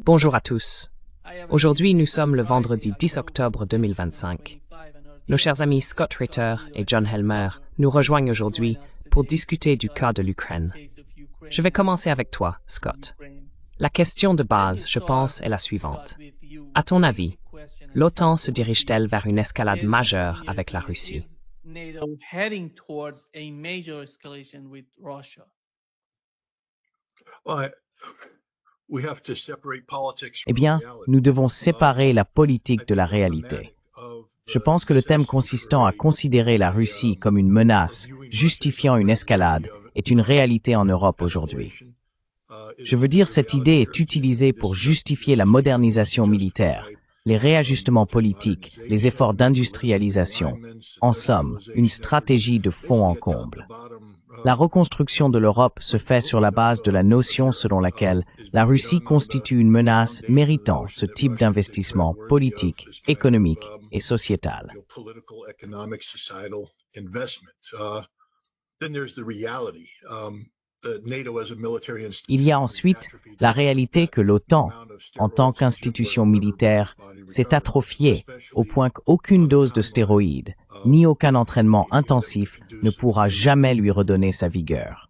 Bonjour à tous. Aujourd'hui, nous sommes le vendredi 10 octobre 2025. Nos chers amis Scott Ritter et John Helmer nous rejoignent aujourd'hui pour discuter du cas de l'Ukraine. Je vais commencer avec toi, Scott. La question de base, je pense, est la suivante. À ton avis, l'OTAN se dirige-t-elle vers une escalade majeure avec la Russie? Eh bien, nous devons séparer la politique de la réalité. Je pense que le thème consistant à considérer la Russie comme une menace justifiant une escalade est une réalité en Europe aujourd'hui. Je veux dire, cette idée est utilisée pour justifier la modernisation militaire, les réajustements politiques, les efforts d'industrialisation. En somme, une stratégie de fond en comble. La reconstruction de l'Europe se fait sur la base de la notion selon laquelle la Russie constitue une menace méritant ce type d'investissement politique, économique et sociétal. Il y a ensuite la réalité que l'OTAN, en tant qu'institution militaire, s'est atrophiée au point qu'aucune dose de stéroïdes, ni aucun entraînement intensif ne pourra jamais lui redonner sa vigueur.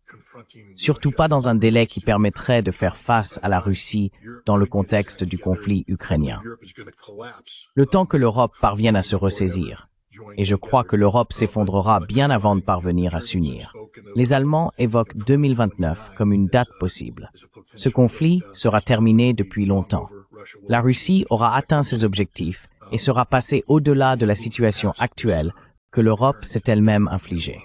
Surtout pas dans un délai qui permettrait de faire face à la Russie dans le contexte du conflit ukrainien. Le temps que l'Europe parvienne à se ressaisir, et je crois que l'Europe s'effondrera bien avant de parvenir à s'unir. Les Allemands évoquent 2029 comme une date possible. Ce conflit sera terminé depuis longtemps. La Russie aura atteint ses objectifs et sera passée au-delà de la situation actuelle que l'Europe s'est elle-même infligée.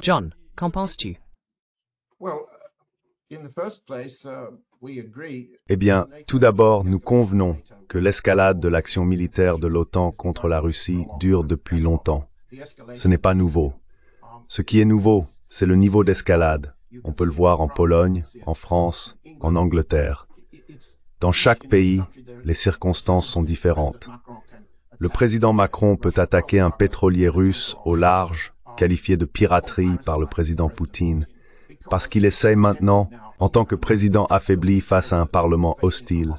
John, qu'en penses-tu? Eh bien, tout d'abord, nous convenons que l'escalade de l'action militaire de l'OTAN contre la Russie dure depuis longtemps. Ce n'est pas nouveau. Ce qui est nouveau, c'est le niveau d'escalade. On peut le voir en Pologne, en France, en Angleterre. Dans chaque pays, les circonstances sont différentes. Le président Macron peut attaquer un pétrolier russe au large, qualifié de piraterie par le président Poutine, parce qu'il essaye maintenant, en tant que président affaibli face à un parlement hostile,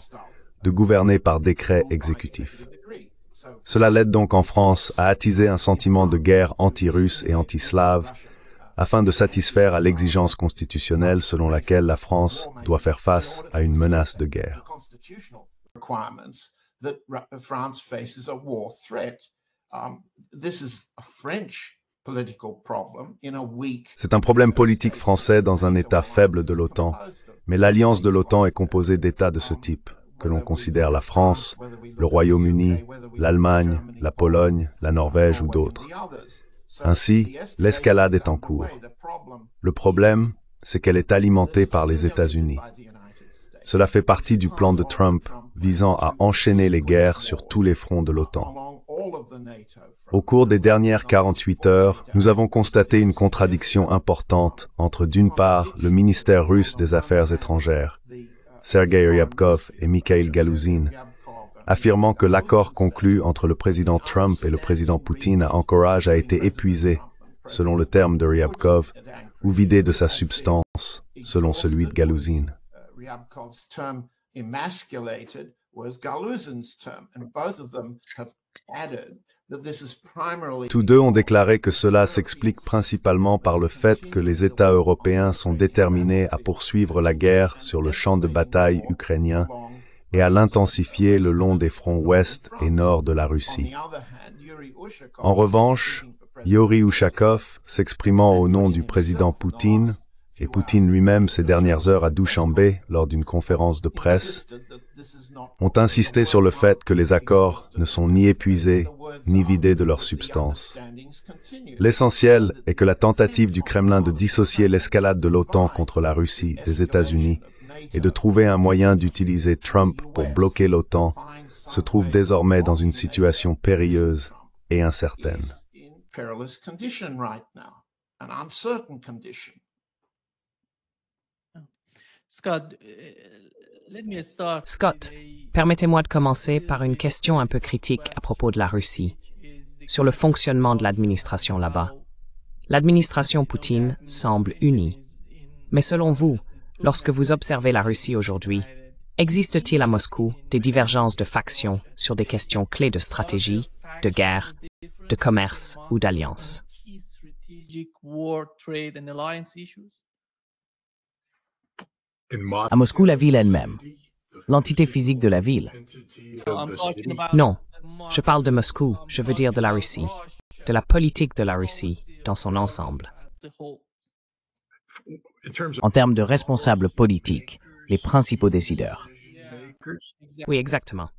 de gouverner par décret exécutif. Cela l'aide donc en France à attiser un sentiment de guerre anti-russe et anti-slave, afin de satisfaire à l'exigence constitutionnelle selon laquelle la France doit faire face à une menace de guerre. C'est un problème politique français dans un État faible de l'OTAN, mais l'alliance de l'OTAN est composée d'États de ce type, que l'on considère la France, le Royaume-Uni, l'Allemagne, la Pologne, la Norvège ou d'autres. Ainsi, l'escalade est en cours. Le problème, c'est qu'elle est alimentée par les États-Unis. Cela fait partie du plan de Trump visant à enchaîner les guerres sur tous les fronts de l'OTAN. Au cours des dernières 48 heures, nous avons constaté une contradiction importante entre d'une part le ministère russe des Affaires étrangères, Sergei Ryabkov et Mikhail Galouzine, affirmant que l'accord conclu entre le président Trump et le président Poutine à Anchorage a été épuisé, selon le terme de Ryabkov, ou vidé de sa substance, selon celui de Galouzine. Tous deux ont déclaré que cela s'explique principalement par le fait que les États européens sont déterminés à poursuivre la guerre sur le champ de bataille ukrainien et à l'intensifier le long des fronts ouest et nord de la Russie. En revanche, Yuri Ushakov, s'exprimant au nom du président Poutine, et Poutine lui-même ces dernières heures à Douchanbé lors d'une conférence de presse, ont insisté sur le fait que les accords ne sont ni épuisés ni vidés de leur substance. L'essentiel est que la tentative du Kremlin de dissocier l'escalade de l'OTAN contre la Russie des États-Unis et de trouver un moyen d'utiliser Trump pour bloquer l'OTAN se trouve désormais dans une situation périlleuse et incertaine. Scott, permettez-moi de commencer par une question un peu critique à propos de la Russie, sur le fonctionnement de l'administration là-bas. L'administration Poutine semble unie. Mais selon vous, lorsque vous observez la Russie aujourd'hui, existe-t-il à Moscou des divergences de factions sur des questions clés de stratégie, de guerre, de commerce ou d'alliance? À Moscou, la ville elle-même, l'entité physique de la ville. Non, je parle de Moscou, je veux dire de la Russie, de la politique de la Russie dans son ensemble. En termes de responsables politiques, les principaux décideurs. Oui, exactement.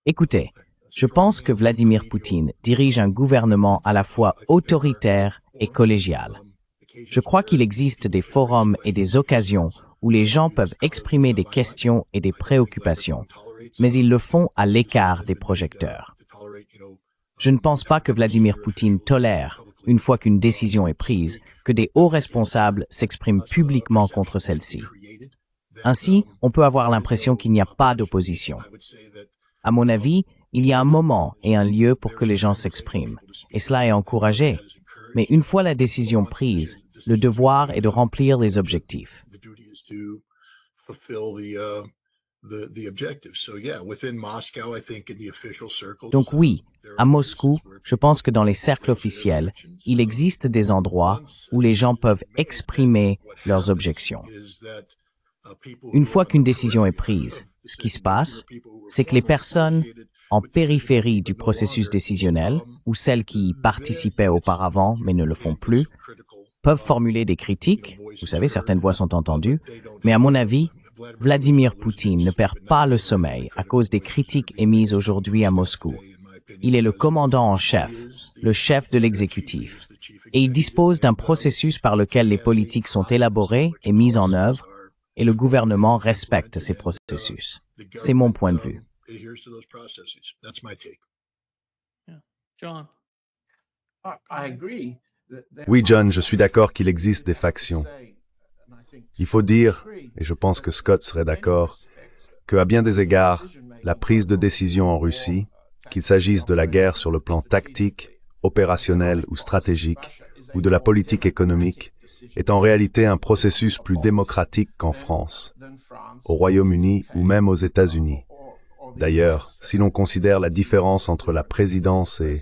Écoutez, je pense que Vladimir Poutine dirige un gouvernement à la fois autoritaire et collégial. Je crois qu'il existe des forums et des occasions où les gens peuvent exprimer des questions et des préoccupations, mais ils le font à l'écart des projecteurs. Je ne pense pas que Vladimir Poutine tolère, une fois qu'une décision est prise, que des hauts responsables s'expriment publiquement contre celle-ci. Ainsi, on peut avoir l'impression qu'il n'y a pas d'opposition. À mon avis, il y a un moment et un lieu pour que les gens s'expriment, et cela est encouragé. Mais une fois la décision prise, le devoir est de remplir les objectifs. Donc oui, à Moscou, je pense que dans les cercles officiels, il existe des endroits où les gens peuvent exprimer leurs objections. Une fois qu'une décision est prise, ce qui se passe, c'est que les personnes en périphérie du processus décisionnel, ou celles qui y participaient auparavant mais ne le font plus, peuvent formuler des critiques, vous savez, certaines voix sont entendues, mais à mon avis, Vladimir Poutine ne perd pas le sommeil à cause des critiques émises aujourd'hui à Moscou. Il est le commandant en chef, le chef de l'exécutif, et il dispose d'un processus par lequel les politiques sont élaborées et mises en œuvre, et le gouvernement respecte ces processus. C'est mon point de vue. Oui, John, je suis d'accord qu'il existe des factions. Il faut dire, et je pense que Scott serait d'accord, qu'à bien des égards, la prise de décision en Russie, qu'il s'agisse de la guerre sur le plan tactique, opérationnel ou stratégique, ou de la politique économique, est en réalité un processus plus démocratique qu'en France, au Royaume-Uni ou même aux États-Unis. D'ailleurs, si l'on considère la différence entre la présidence et...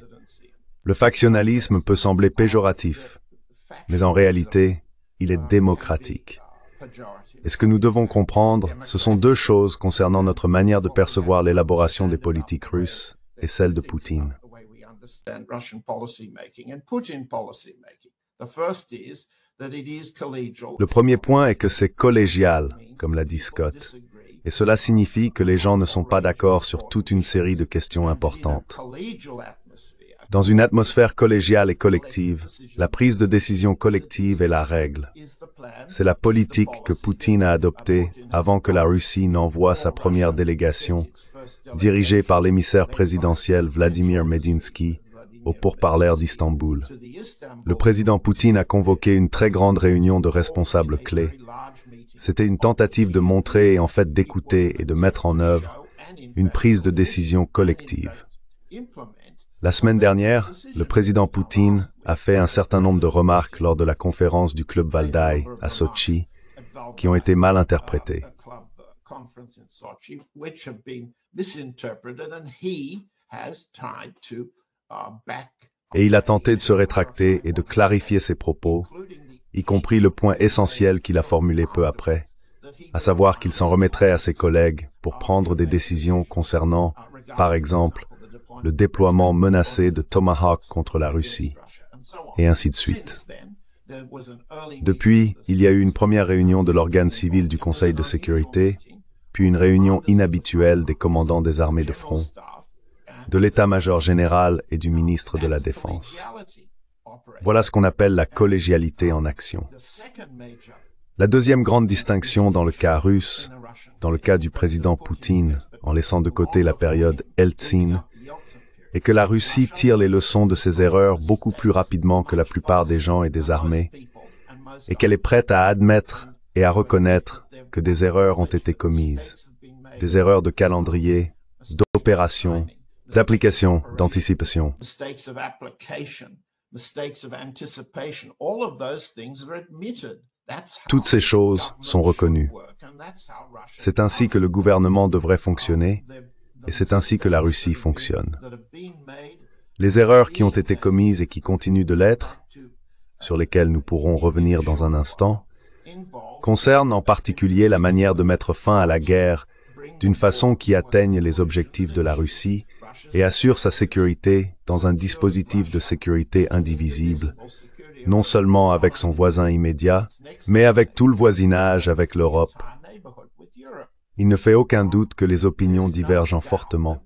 Le factionnalisme peut sembler péjoratif, mais en réalité, il est démocratique. Et ce que nous devons comprendre, ce sont deux choses concernant notre manière de percevoir l'élaboration des politiques russes et celle de Poutine. Le premier point est que c'est collégial, comme l'a dit Scott, et cela signifie que les gens ne sont pas d'accord sur toute une série de questions importantes. Dans une atmosphère collégiale et collective, la prise de décision collective est la règle. C'est la politique que Poutine a adoptée avant que la Russie n'envoie sa première délégation, dirigée par l'émissaire présidentiel Vladimir Medinsky, au pourparlers d'Istanbul. Le président Poutine a convoqué une très grande réunion de responsables clés. C'était une tentative de montrer et en fait d'écouter et de mettre en œuvre une prise de décision collective. La semaine dernière, le président Poutine a fait un certain nombre de remarques lors de la conférence du Club Valdai à Sotchi qui ont été mal interprétées. Et il a tenté de se rétracter et de clarifier ses propos, y compris le point essentiel qu'il a formulé peu après, à savoir qu'il s'en remettrait à ses collègues pour prendre des décisions concernant, par exemple, le déploiement menacé de Tomahawk contre la Russie, et ainsi de suite. Depuis, il y a eu une première réunion de l'organe civil du Conseil de sécurité, puis une réunion inhabituelle des commandants des armées de front, de l'état-major général et du ministre de la Défense. Voilà ce qu'on appelle la collégialité en action. La deuxième grande distinction dans le cas russe, dans le cas du président Poutine, en laissant de côté la période Eltsine, et que la Russie tire les leçons de ses erreurs beaucoup plus rapidement que la plupart des gens et des armées, et qu'elle est prête à admettre et à reconnaître que des erreurs ont été commises, des erreurs de calendrier, d'opération, d'application, d'anticipation. Toutes ces choses sont reconnues. C'est ainsi que le gouvernement devrait fonctionner, et c'est ainsi que la Russie fonctionne. Les erreurs qui ont été commises et qui continuent de l'être, sur lesquelles nous pourrons revenir dans un instant, concernent en particulier la manière de mettre fin à la guerre d'une façon qui atteigne les objectifs de la Russie et assure sa sécurité dans un dispositif de sécurité indivisible, non seulement avec son voisin immédiat, mais avec tout le voisinage, avec l'Europe. Il ne fait aucun doute que les opinions divergent fortement.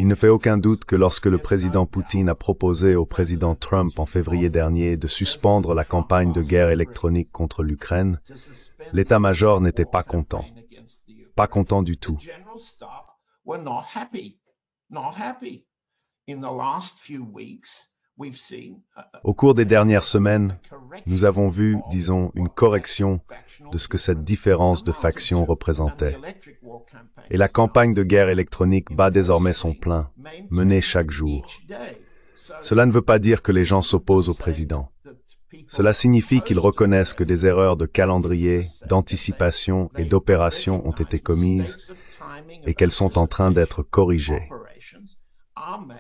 Il ne fait aucun doute que lorsque le président Poutine a proposé au président Trump en février dernier de suspendre la campagne de guerre électronique contre l'Ukraine, l'état-major n'était pas content. Pas content du tout. Au cours des dernières semaines, nous avons vu, disons, une correction de ce que cette différence de faction représentait. Et la campagne de guerre électronique bat désormais son plein, menée chaque jour. Cela ne veut pas dire que les gens s'opposent au président. Cela signifie qu'ils reconnaissent que des erreurs de calendrier, d'anticipation et d'opération ont été commises et qu'elles sont en train d'être corrigées.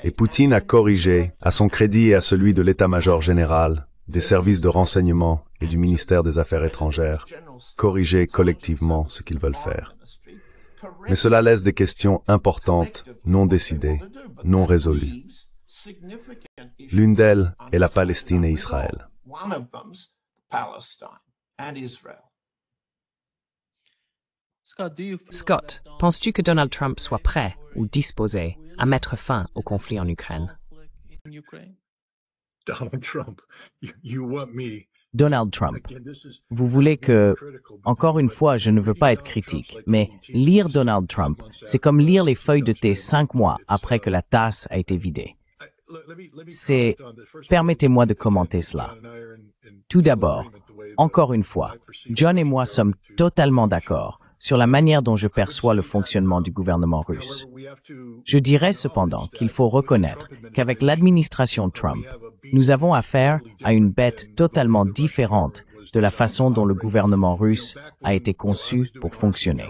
Et Poutine a corrigé, à son crédit et à celui de l'état-major général, des services de renseignement et du ministère des Affaires étrangères, corrigé collectivement ce qu'ils veulent faire. Mais cela laisse des questions importantes, non décidées, non résolues. L'une d'elles est la Palestine et Israël. Scott, penses-tu que Donald Trump soit prêt ou disposé à mettre fin au conflit en Ukraine? Donald Trump. Vous voulez que, encore une fois, je ne veux pas être critique, mais lire Donald Trump, c'est comme lire les feuilles de thé 5 mois après que la tasse a été vidée. Permettez-moi de commenter cela. Tout d'abord, encore une fois, John et moi sommes totalement d'accord sur la manière dont je perçois le fonctionnement du gouvernement russe. Je dirais cependant qu'il faut reconnaître qu'avec l'administration Trump, nous avons affaire à une bête totalement différente de la façon dont le gouvernement russe a été conçu pour fonctionner.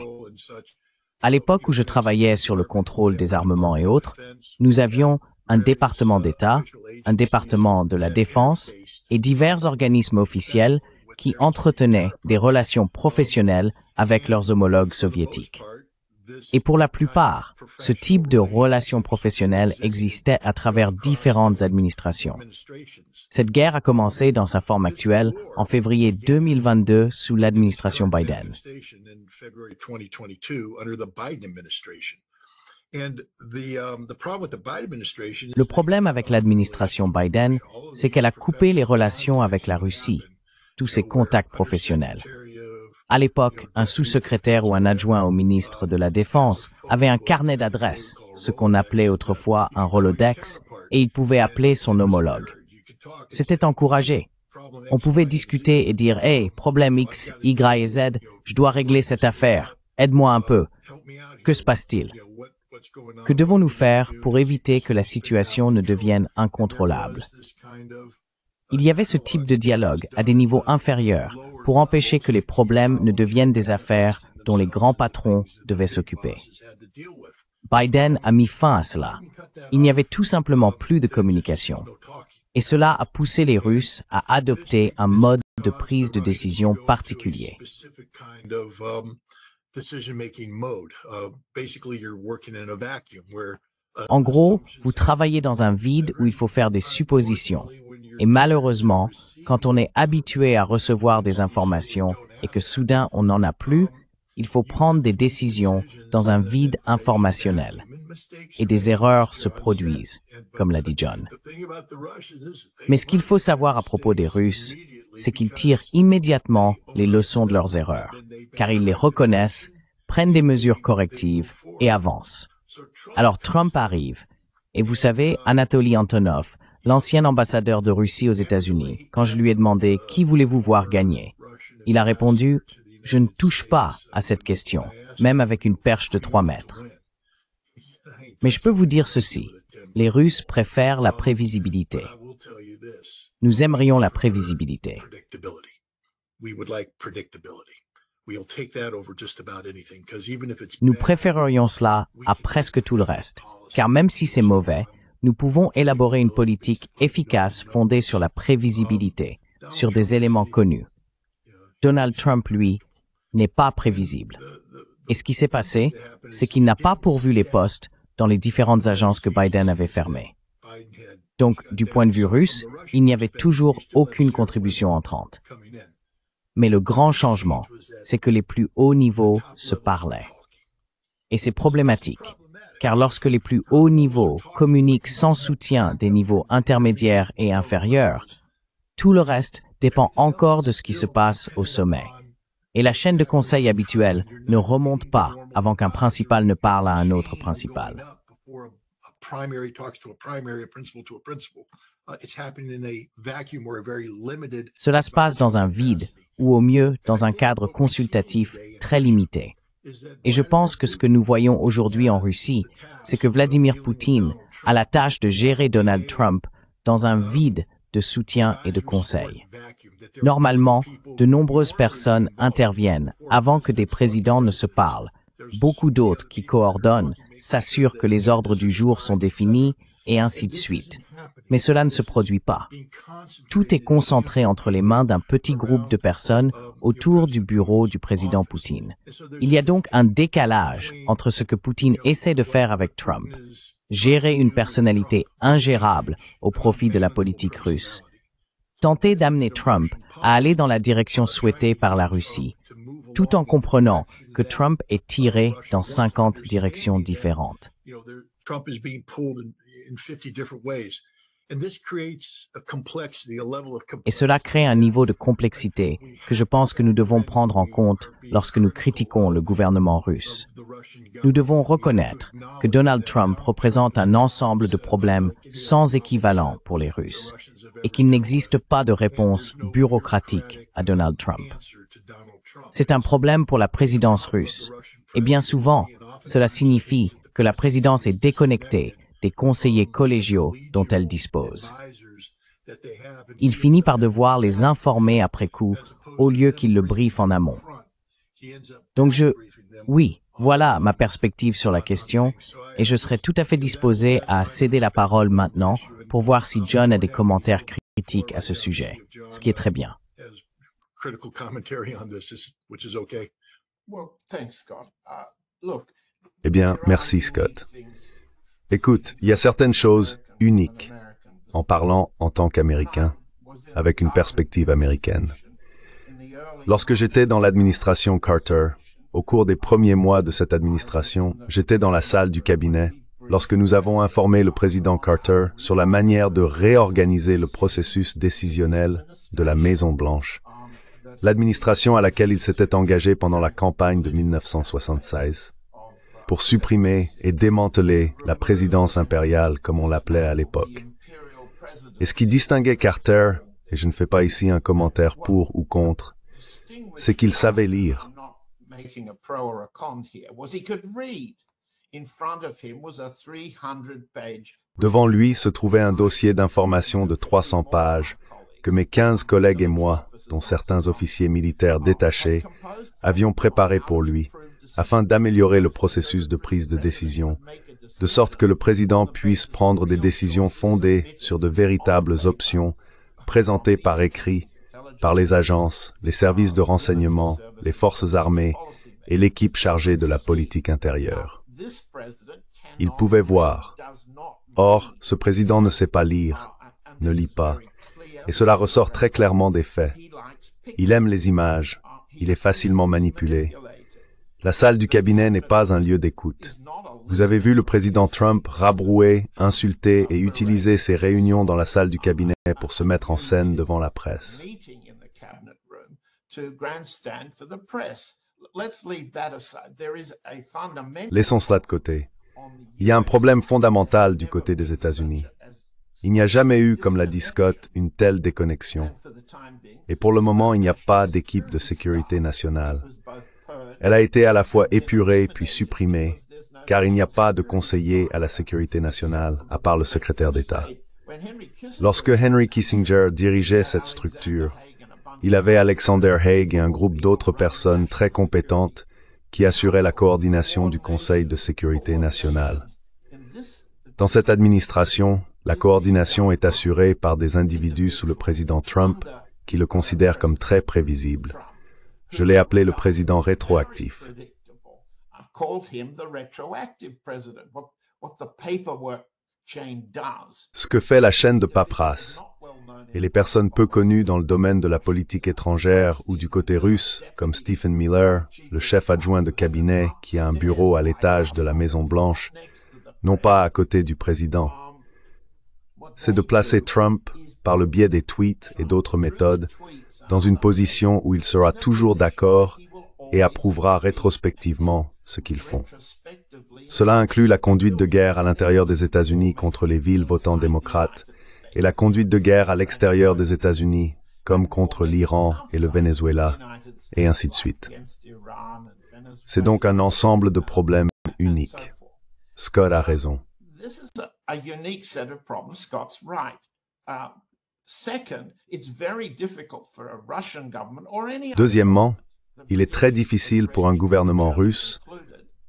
À l'époque où je travaillais sur le contrôle des armements et autres, nous avions un département d'État, un département de la défense et divers organismes officiels qui entretenaient des relations professionnelles avec leurs homologues soviétiques. Et pour la plupart, ce type de relations professionnelles existait à travers différentes administrations. Cette guerre a commencé dans sa forme actuelle en février 2022 sous l'administration Biden. Le problème avec l'administration Biden, c'est qu'elle a coupé les relations avec la Russie, tous ses contacts professionnels. À l'époque, un sous-secrétaire ou un adjoint au ministre de la Défense avait un carnet d'adresses, ce qu'on appelait autrefois un Rolodex, et il pouvait appeler son homologue. C'était encouragé. On pouvait discuter et dire « Hey, problème X, Y et Z, je dois régler cette affaire, aide-moi un peu. Que se passe-t-il? Que devons-nous faire pour éviter que la situation ne devienne incontrôlable ?» Il y avait ce type de dialogue à des niveaux inférieurs pour empêcher que les problèmes ne deviennent des affaires dont les grands patrons devaient s'occuper. Biden a mis fin à cela. Il n'y avait tout simplement plus de communication. Et cela a poussé les Russes à adopter un mode de prise de décision particulier. En gros, vous travaillez dans un vide où il faut faire des suppositions. Et malheureusement, quand on est habitué à recevoir des informations et que soudain on n'en a plus, il faut prendre des décisions dans un vide informationnel. Et des erreurs se produisent, comme l'a dit John. Mais ce qu'il faut savoir à propos des Russes, c'est qu'ils tirent immédiatement les leçons de leurs erreurs, car ils les reconnaissent, prennent des mesures correctives et avancent. Alors Trump arrive, et vous savez, Anatoly Antonov, l'ancien ambassadeur de Russie aux États-Unis, quand je lui ai demandé « Qui voulez-vous voir gagner ?» Il a répondu « Je ne touche pas à cette question, même avec une perche de 3 mètres. » Mais je peux vous dire ceci, les Russes préfèrent la prévisibilité. Nous aimerions la prévisibilité. Nous préférerions cela à presque tout le reste, car même si c'est mauvais, nous pouvons élaborer une politique efficace fondée sur la prévisibilité, sur des éléments connus. Donald Trump, lui, n'est pas prévisible. Et ce qui s'est passé, c'est qu'il n'a pas pourvu les postes dans les différentes agences que Biden avait fermées. Donc, du point de vue russe, il n'y avait toujours aucune contribution entrante. Mais le grand changement, c'est que les plus hauts niveaux se parlaient. Et c'est problématique, car lorsque les plus hauts niveaux communiquent sans soutien des niveaux intermédiaires et inférieurs, tout le reste dépend encore de ce qui se passe au sommet. Et la chaîne de conseil habituelle ne remonte pas avant qu'un principal ne parle à un autre principal. Cela se passe dans un vide, ou au mieux dans un cadre consultatif très limité. Et je pense que ce que nous voyons aujourd'hui en Russie, c'est que Vladimir Poutine a la tâche de gérer Donald Trump dans un vide de soutien et de conseil. Normalement, de nombreuses personnes interviennent avant que des présidents ne se parlent. Beaucoup d'autres qui coordonnent, s'assurent que les ordres du jour sont définis et ainsi de suite. Mais cela ne se produit pas. Tout est concentré entre les mains d'un petit groupe de personnes autour du bureau du président Poutine. Il y a donc un décalage entre ce que Poutine essaie de faire avec Trump, gérer une personnalité ingérable au profit de la politique russe, tenter d'amener Trump à aller dans la direction souhaitée par la Russie, tout en comprenant que Trump est tiré dans 50 directions différentes. Et cela crée un niveau de complexité que je pense que nous devons prendre en compte lorsque nous critiquons le gouvernement russe. Nous devons reconnaître que Donald Trump représente un ensemble de problèmes sans équivalent pour les Russes et qu'il n'existe pas de réponse bureaucratique à Donald Trump. C'est un problème pour la présidence russe et bien souvent, cela signifie que la présidence est déconnectée des conseillers collégiaux dont elle dispose. Il finit par devoir les informer après coup au lieu qu'il le briefe en amont. Donc oui, voilà ma perspective sur la question et je serais tout à fait disposé à céder la parole maintenant pour voir si John a des commentaires critiques à ce sujet, ce qui est très bien. Eh bien, merci Scott. Écoute, il y a certaines choses uniques en parlant en tant qu'Américain, avec une perspective américaine. Lorsque j'étais dans l'administration Carter, au cours des premiers mois de cette administration, j'étais dans la salle du cabinet lorsque nous avons informé le président Carter sur la manière de réorganiser le processus décisionnel de la Maison-Blanche, l'administration à laquelle il s'était engagé pendant la campagne de 1976. Pour supprimer et démanteler la présidence impériale, comme on l'appelait à l'époque. Et ce qui distinguait Carter, et je ne fais pas ici un commentaire pour ou contre, c'est qu'il savait lire. Devant lui se trouvait un dossier d'information de 300 pages que mes 15 collègues et moi, dont certains officiers militaires détachés, avions préparé pour lui, afin d'améliorer le processus de prise de décision, de sorte que le président puisse prendre des décisions fondées sur de véritables options, présentées par écrit, par les agences, les services de renseignement, les forces armées et l'équipe chargée de la politique intérieure. Il pouvait voir. Or, ce président ne sait pas lire, ne lit pas, et cela ressort très clairement des faits. Il aime les images, il est facilement manipulé. La salle du cabinet n'est pas un lieu d'écoute. Vous avez vu le président Trump rabrouer, insulter et utiliser ses réunions dans la salle du cabinet pour se mettre en scène devant la presse. Laissons cela de côté. Il y a un problème fondamental du côté des États-Unis. Il n'y a jamais eu, comme l'a dit Scott, une telle déconnexion. Et pour le moment, il n'y a pas d'équipe de sécurité nationale. Elle a été à la fois épurée puis supprimée, car il n'y a pas de conseiller à la sécurité nationale, à part le secrétaire d'État. Lorsque Henry Kissinger dirigeait cette structure, il avait Alexander Haig et un groupe d'autres personnes très compétentes qui assuraient la coordination du Conseil de sécurité nationale. Dans cette administration, la coordination est assurée par des individus sous le président Trump qui le considèrent comme très prévisible. Je l'ai appelé le président rétroactif. Ce que fait la chaîne de paperasse, et les personnes peu connues dans le domaine de la politique étrangère ou du côté russe, comme Stephen Miller, le chef adjoint de cabinet qui a un bureau à l'étage de la Maison-Blanche, non pas à côté du président, c'est de placer Trump, par le biais des tweets et d'autres méthodes, dans une position où il sera toujours d'accord et approuvera rétrospectivement ce qu'ils font. Cela inclut la conduite de guerre à l'intérieur des États-Unis contre les villes votant démocrates et la conduite de guerre à l'extérieur des États-Unis, comme contre l'Iran et le Venezuela, et ainsi de suite. C'est donc un ensemble de problèmes uniques. Scott a raison. Deuxièmement, il est très difficile pour un gouvernement russe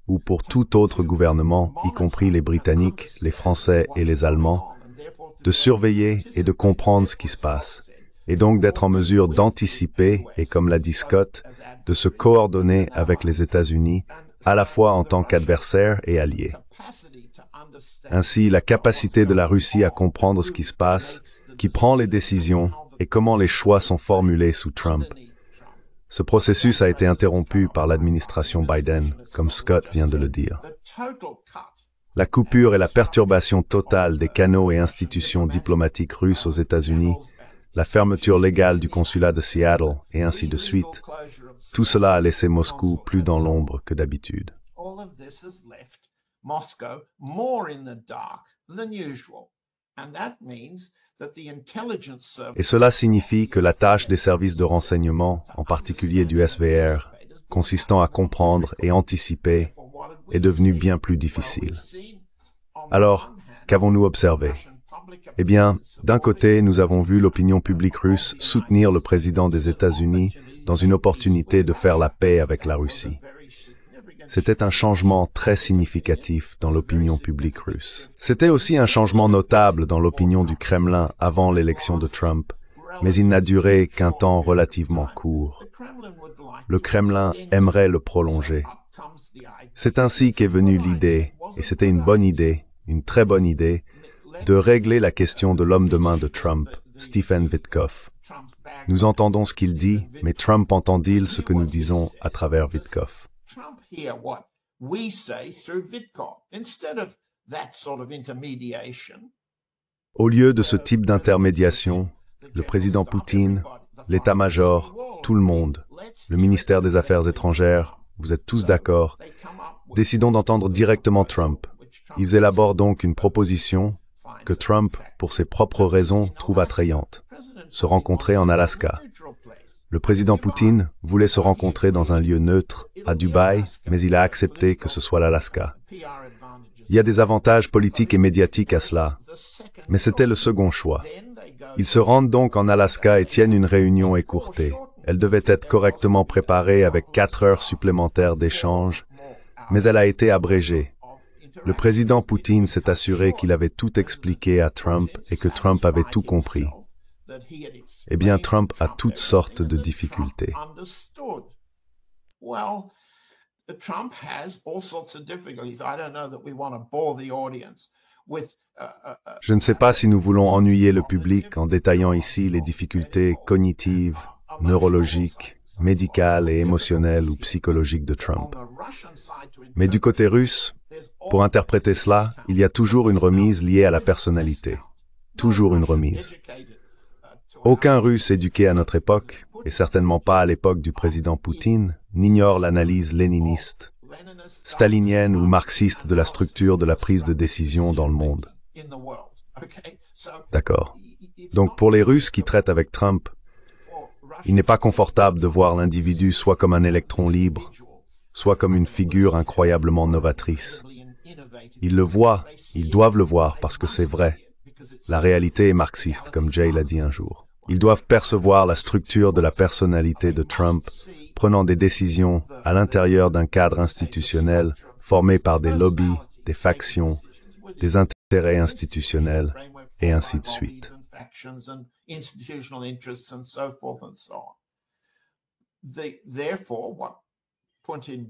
ou pour tout autre gouvernement, y compris les Britanniques, les Français et les Allemands, de surveiller et de comprendre ce qui se passe, et donc d'être en mesure d'anticiper et, comme l'a dit Scott, de se coordonner avec les États-Unis, à la fois en tant qu'adversaire et allié. Ainsi, la capacité de la Russie à comprendre ce qui se passe, qui prend les décisions et comment les choix sont formulés sous Trump. Ce processus a été interrompu par l'administration Biden, comme Scott vient de le dire. La coupure et la perturbation totale des canaux et institutions diplomatiques russes aux États-Unis, la fermeture légale du consulat de Seattle, et ainsi de suite, tout cela a laissé Moscou plus dans l'ombre que d'habitude. Et cela signifie que la tâche des services de renseignement, en particulier du SVR, consistant à comprendre et anticiper, est devenue bien plus difficile. Alors, qu'avons-nous observé? Eh bien, d'un côté, nous avons vu l'opinion publique russe soutenir le président des États-Unis dans une opportunité de faire la paix avec la Russie. C'était un changement très significatif dans l'opinion publique russe. C'était aussi un changement notable dans l'opinion du Kremlin avant l'élection de Trump, mais il n'a duré qu'un temps relativement court. Le Kremlin aimerait le prolonger. C'est ainsi qu'est venue l'idée, et c'était une bonne idée, une très bonne idée, de régler la question de l'homme de main de Trump, Stephen Witkoff. Nous entendons ce qu'il dit, mais Trump entend-il ce que nous disons à travers Witkoff? Au lieu de ce type d'intermédiation, le président Poutine, l'état-major, tout le monde, le ministère des Affaires étrangères, vous êtes tous d'accord, décidons d'entendre directement Trump. Ils élaborent donc une proposition que Trump, pour ses propres raisons, trouve attrayante. Se rencontrer en Alaska. Le président Poutine voulait se rencontrer dans un lieu neutre, à Dubaï, mais il a accepté que ce soit l'Alaska. Il y a des avantages politiques et médiatiques à cela, mais c'était le second choix. Ils se rendent donc en Alaska et tiennent une réunion écourtée. Elle devait être correctement préparée avec 4 heures supplémentaires d'échange, mais elle a été abrégée. Le président Poutine s'est assuré qu'il avait tout expliqué à Trump et que Trump avait tout compris. Eh bien, Trump a toutes sortes de difficultés. Je ne sais pas si nous voulons ennuyer le public en détaillant ici les difficultés cognitives, neurologiques, médicales et émotionnelles ou psychologiques de Trump. Mais du côté russe, pour interpréter cela, il y a toujours une remise liée à la personnalité. Toujours une remise. Aucun Russe éduqué à notre époque, et certainement pas à l'époque du président Poutine, n'ignore l'analyse léniniste, stalinienne ou marxiste de la structure de la prise de décision dans le monde. D'accord. Donc pour les Russes qui traitent avec Trump, il n'est pas confortable de voir l'individu soit comme un électron libre, soit comme une figure incroyablement novatrice. Ils le voient, ils doivent le voir parce que c'est vrai. La réalité est marxiste, comme Jay l'a dit un jour. Ils doivent percevoir la structure de la personnalité de Trump, prenant des décisions à l'intérieur d'un cadre institutionnel formé par des lobbies, des factions, des intérêts institutionnels, et ainsi de suite.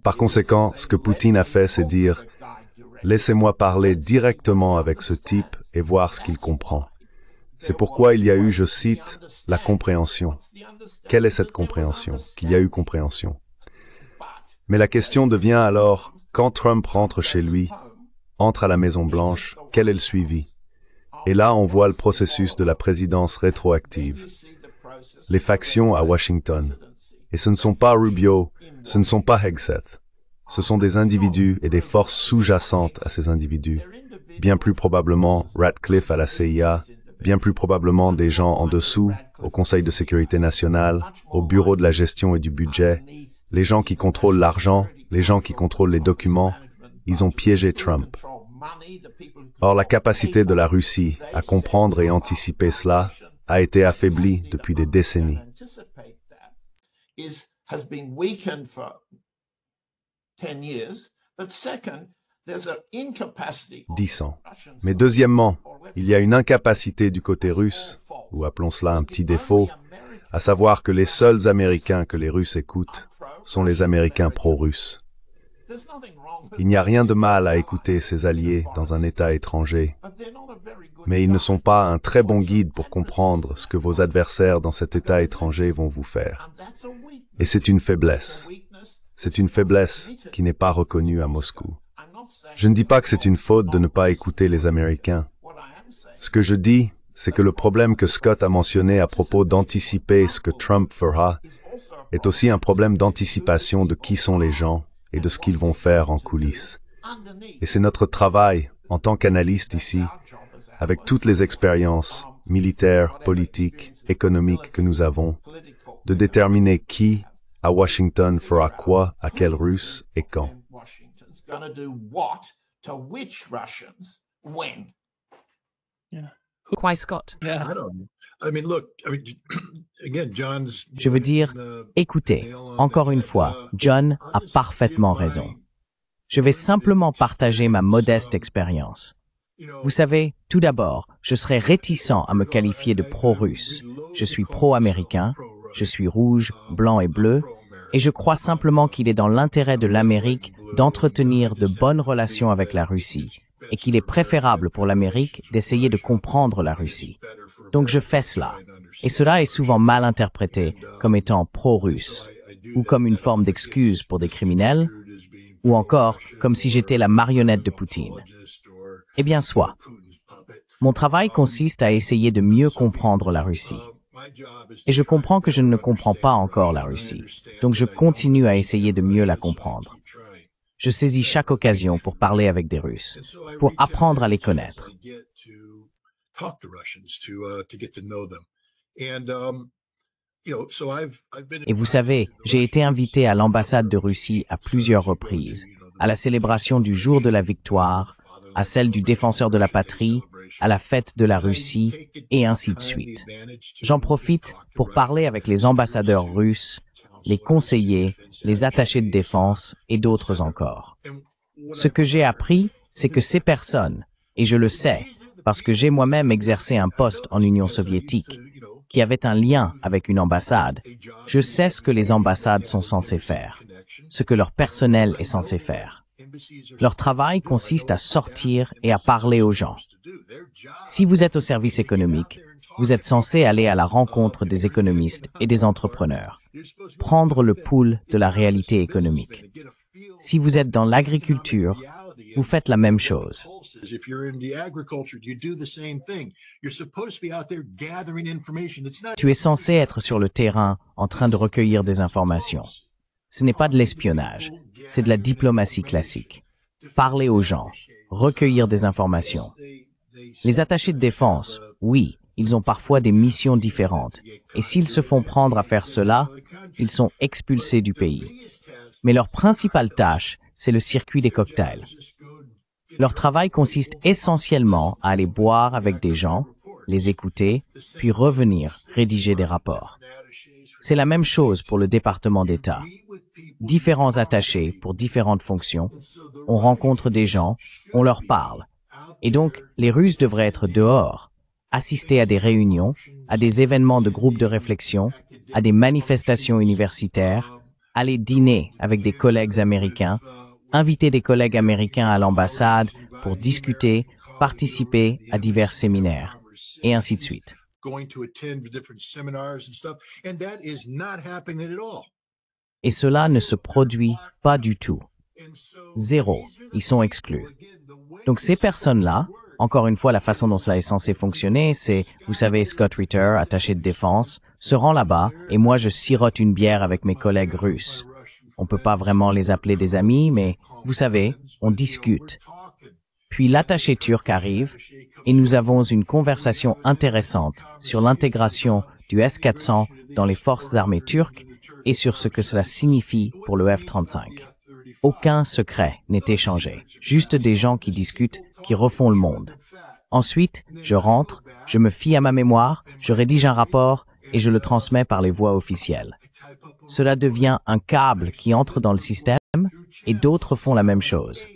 Par conséquent, ce que Poutine a fait, c'est dire « Laissez-moi parler directement avec ce type et voir ce qu'il comprend ». C'est pourquoi il y a eu, je cite, la compréhension. Quelle est cette compréhension? Qu'il y a eu compréhension. Mais la question devient alors, quand Trump rentre chez lui, entre à la Maison-Blanche, quel est le suivi? Et là, on voit le processus de la présidence rétroactive. Les factions à Washington. Et ce ne sont pas Rubio, ce ne sont pas Hegseth. Ce sont des individus et des forces sous-jacentes à ces individus. Bien plus probablement Ratcliffe à la CIA, bien plus probablement des gens en dessous, au Conseil de sécurité nationale, au Bureau de la gestion et du budget, les gens qui contrôlent l'argent, les gens qui contrôlent les documents, ils ont piégé Trump. Or, la capacité de la Russie à comprendre et anticiper cela a été affaiblie depuis des décennies. 10 ans. Mais deuxièmement, il y a une incapacité du côté russe, ou appelons cela un petit défaut, à savoir que les seuls Américains que les Russes écoutent sont les Américains pro-russes. Il n'y a rien de mal à écouter ses alliés dans un État étranger, mais ils ne sont pas un très bon guide pour comprendre ce que vos adversaires dans cet État étranger vont vous faire. Et c'est une faiblesse. C'est une faiblesse qui n'est pas reconnue à Moscou. Je ne dis pas que c'est une faute de ne pas écouter les Américains. Ce que je dis, c'est que le problème que Scott a mentionné à propos d'anticiper ce que Trump fera est aussi un problème d'anticipation de qui sont les gens et de ce qu'ils vont faire en coulisses. Et c'est notre travail, en tant qu'analyste ici, avec toutes les expériences militaires, politiques, économiques que nous avons, de déterminer qui, à Washington, fera quoi, à quel Russe et quand. Why Scott? Je veux dire, écoutez, encore une fois, John a parfaitement raison. Je vais simplement partager ma modeste expérience. Vous savez, tout d'abord, je serais réticent à me qualifier de pro-russe. Je suis pro-américain, je suis rouge, blanc et bleu, et je crois simplement qu'il est dans l'intérêt de l'Amérique d'entretenir de bonnes relations avec la Russie, et qu'il est préférable pour l'Amérique d'essayer de comprendre la Russie. Donc je fais cela, et cela est souvent mal interprété comme étant pro-russe, ou comme une forme d'excuse pour des criminels, ou encore comme si j'étais la marionnette de Poutine. Eh bien soit. Mon travail consiste à essayer de mieux comprendre la Russie. Et je comprends que je ne comprends pas encore la Russie, donc je continue à essayer de mieux la comprendre. Je saisis chaque occasion pour parler avec des Russes, pour apprendre à les connaître. Et vous savez, j'ai été invité à l'ambassade de Russie à plusieurs reprises, à la célébration du jour de la victoire, à celle du défenseur de la patrie, à la fête de la Russie, et ainsi de suite. J'en profite pour parler avec les ambassadeurs russes, les conseillers, les attachés de défense et d'autres encore. Ce que j'ai appris, c'est que ces personnes, et je le sais, parce que j'ai moi-même exercé un poste en Union soviétique, qui avait un lien avec une ambassade, je sais ce que les ambassades sont censées faire, ce que leur personnel est censé faire. Leur travail consiste à sortir et à parler aux gens. Si vous êtes au service économique, vous êtes censé aller à la rencontre des économistes et des entrepreneurs, prendre le pouls de la réalité économique. Si vous êtes dans l'agriculture, vous faites la même chose. Tu es censé être sur le terrain en train de recueillir des informations. Ce n'est pas de l'espionnage, c'est de la diplomatie classique. Parler aux gens, recueillir des informations. Les attachés de défense, oui, ils ont parfois des missions différentes, et s'ils se font prendre à faire cela, ils sont expulsés du pays. Mais leur principale tâche, c'est le circuit des cocktails. Leur travail consiste essentiellement à aller boire avec des gens, les écouter, puis revenir rédiger des rapports. C'est la même chose pour le département d'État. Différents attachés pour différentes fonctions. On rencontre des gens, on leur parle. Et donc, les Russes devraient être dehors, assister à des réunions, à des événements de groupes de réflexion, à des manifestations universitaires, aller dîner avec des collègues américains, inviter des collègues américains à l'ambassade pour discuter, participer à divers séminaires, et ainsi de suite. Et cela ne se produit pas du tout. Zéro. Ils sont exclus. Donc ces personnes-là, encore une fois, la façon dont cela est censé fonctionner, c'est, vous savez, Scott Ritter, attaché de défense, se rend là-bas et moi je sirote une bière avec mes collègues russes. On peut pas vraiment les appeler des amis, mais vous savez, on discute. Puis l'attaché turc arrive et nous avons une conversation intéressante sur l'intégration du S-400 dans les forces armées turques et sur ce que cela signifie pour le F-35. Aucun secret n'est échangé, juste des gens qui discutent, qui refont le monde. Ensuite, je rentre, je me fie à ma mémoire, je rédige un rapport et je le transmets par les voies officielles. Cela devient un câble qui entre dans le système et d'autres font la même chose.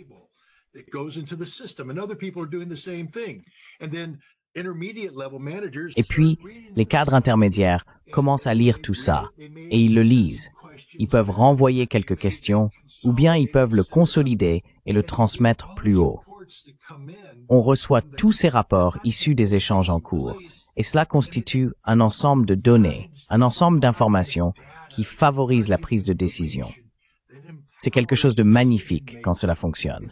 Et puis, les cadres intermédiaires commencent à lire tout ça et ils le lisent. Ils peuvent renvoyer quelques questions ou bien ils peuvent le consolider et le transmettre plus haut. On reçoit tous ces rapports issus des échanges en cours et cela constitue un ensemble de données, un ensemble d'informations qui favorise la prise de décision. C'est quelque chose de magnifique quand cela fonctionne.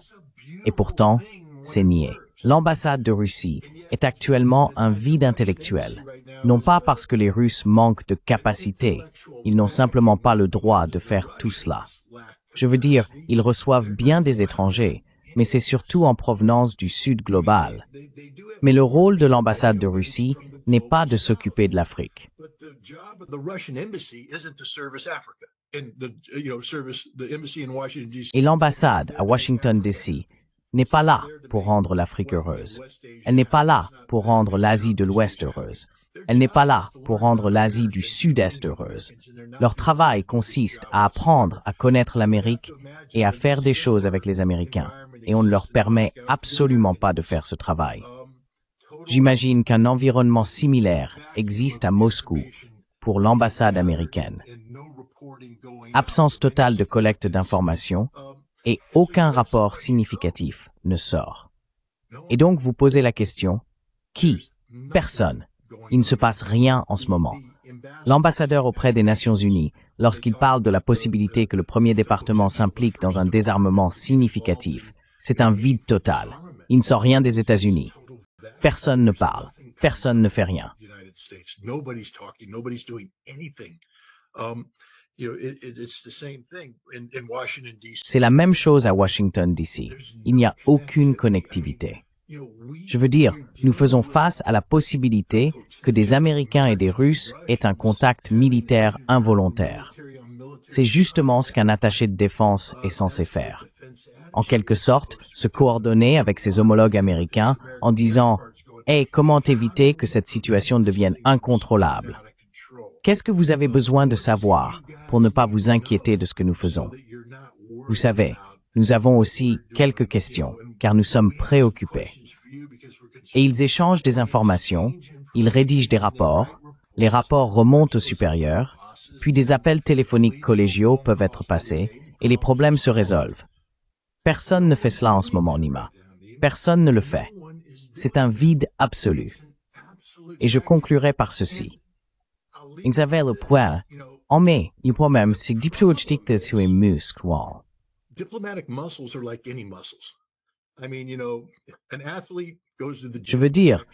Et pourtant, c'est nié. L'ambassade de Russie est actuellement un vide intellectuel, non pas parce que les Russes manquent de capacité, ils n'ont simplement pas le droit de faire tout cela. Je veux dire, ils reçoivent bien des étrangers, mais c'est surtout en provenance du Sud global. Mais le rôle de l'ambassade de Russie n'est pas de s'occuper de l'Afrique. Et l'ambassade à Washington, D.C. n'est pas là pour rendre l'Afrique heureuse. Elle n'est pas là pour rendre l'Asie de l'Ouest heureuse. Elle n'est pas là pour rendre l'Asie du Sud-Est heureuse. Leur travail consiste à apprendre à connaître l'Amérique et à faire des choses avec les Américains. Et on ne leur permet absolument pas de faire ce travail. J'imagine qu'un environnement similaire existe à Moscou pour l'ambassade américaine. Absence totale de collecte d'informations et aucun rapport significatif ne sort. Et donc vous posez la question, qui? Personne. Il ne se passe rien en ce moment. L'ambassadeur auprès des Nations Unies, lorsqu'il parle de la possibilité que le premier département s'implique dans un désarmement significatif, c'est un vide total. Il ne sort rien des États-Unis. Personne ne parle. Personne ne fait rien. C'est la même chose à Washington, D.C. Il n'y a aucune connectivité. Je veux dire, nous faisons face à la possibilité que des Américains et des Russes aient un contact militaire involontaire. C'est justement ce qu'un attaché de défense est censé faire. En quelque sorte, se coordonner avec ses homologues américains en disant « Hey, comment éviter que cette situation devienne incontrôlable? Qu'est-ce que vous avez besoin de savoir pour ne pas vous inquiéter de ce que nous faisons? Vous savez, nous avons aussi quelques questions, car nous sommes préoccupés. » Et ils échangent des informations, ils rédigent des rapports, les rapports remontent aux supérieurs, puis des appels téléphoniques collégiaux peuvent être passés et les problèmes se résolvent. Personne ne fait cela en ce moment, Nima. Personne ne le fait. C'est un vide absolu. Et je conclurai par ceci. Xavier le point, en mai, il peut même si diplomatique sur les muscles. Je veux dire,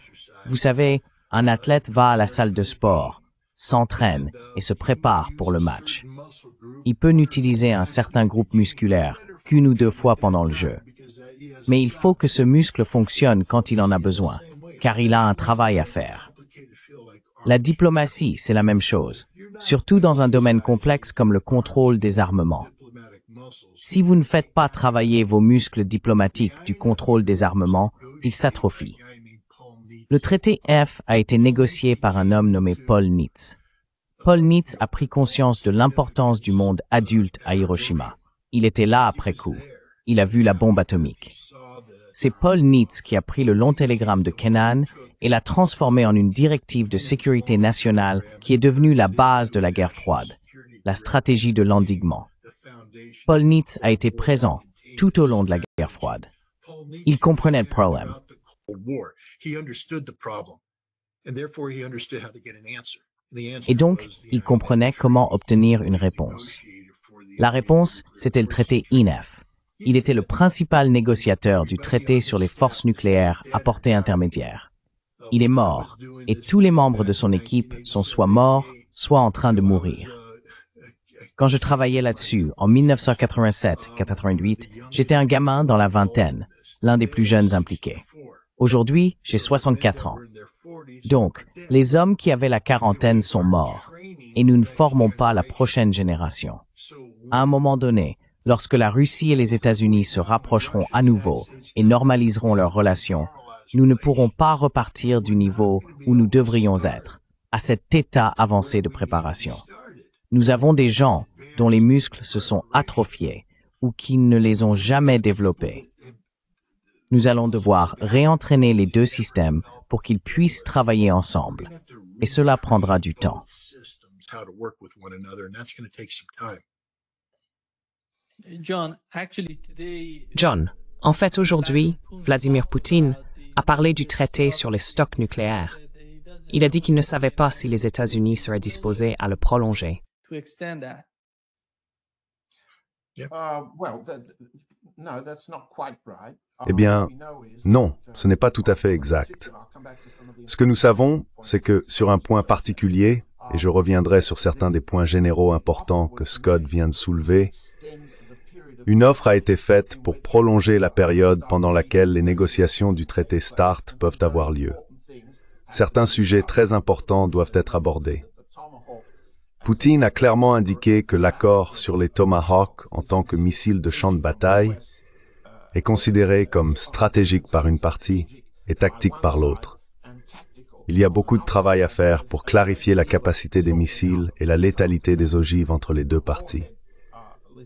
vous savez, un athlète va à la salle de sport, s'entraîne et se prépare pour le match. Il peut n'utiliser un certain groupe musculaire qu'une ou deux fois pendant le jeu. Mais il faut que ce muscle fonctionne quand il en a besoin, car il a un travail à faire. La diplomatie, c'est la même chose, surtout dans un domaine complexe comme le contrôle des armements. Si vous ne faites pas travailler vos muscles diplomatiques du contrôle des armements, ils s'atrophient. Le traité F a été négocié par un homme nommé Paul Nitze. Paul Nitze a pris conscience de l'importance du monde adulte à Hiroshima. Il était là après coup. Il a vu la bombe atomique. C'est Paul Nitze qui a pris le long télégramme de Kennan et l'a transformé en une directive de sécurité nationale qui est devenue la base de la guerre froide, la stratégie de l'endiguement. Paul Nitze a été présent tout au long de la guerre froide. Il comprenait le problème. Et donc, il comprenait comment obtenir une réponse. La réponse, c'était le traité INF. Il était le principal négociateur du traité sur les forces nucléaires à portée intermédiaire. Il est mort, et tous les membres de son équipe sont soit morts, soit en train de mourir. Quand je travaillais là-dessus, en 1987-88, j'étais un gamin dans la vingtaine, l'un des plus jeunes impliqués. Aujourd'hui, j'ai 64 ans. Donc, les hommes qui avaient la quarantaine sont morts, et nous ne formons pas la prochaine génération. À un moment donné, lorsque la Russie et les États-Unis se rapprocheront à nouveau et normaliseront leurs relations, nous ne pourrons pas repartir du niveau où nous devrions être, à cet état avancé de préparation. Nous avons des gens dont les muscles se sont atrophiés ou qui ne les ont jamais développés. Nous allons devoir réentraîner les deux systèmes pour qu'ils puissent travailler ensemble, et cela prendra du temps. John, en fait aujourd'hui, Vladimir Poutine a parlé du traité sur les stocks nucléaires. Il a dit qu'il ne savait pas si les États-Unis seraient disposés à le prolonger. Eh bien, non, ce n'est pas tout à fait exact. Ce que nous savons, c'est que sur un point particulier, et je reviendrai sur certains des points généraux importants que Scott vient de soulever, une offre a été faite pour prolonger la période pendant laquelle les négociations du traité START peuvent avoir lieu. Certains sujets très importants doivent être abordés. Poutine a clairement indiqué que l'accord sur les Tomahawk en tant que missiles de champ de bataille est considéré comme stratégique par une partie et tactique par l'autre. Il y a beaucoup de travail à faire pour clarifier la capacité des missiles et la létalité des ogives entre les deux parties.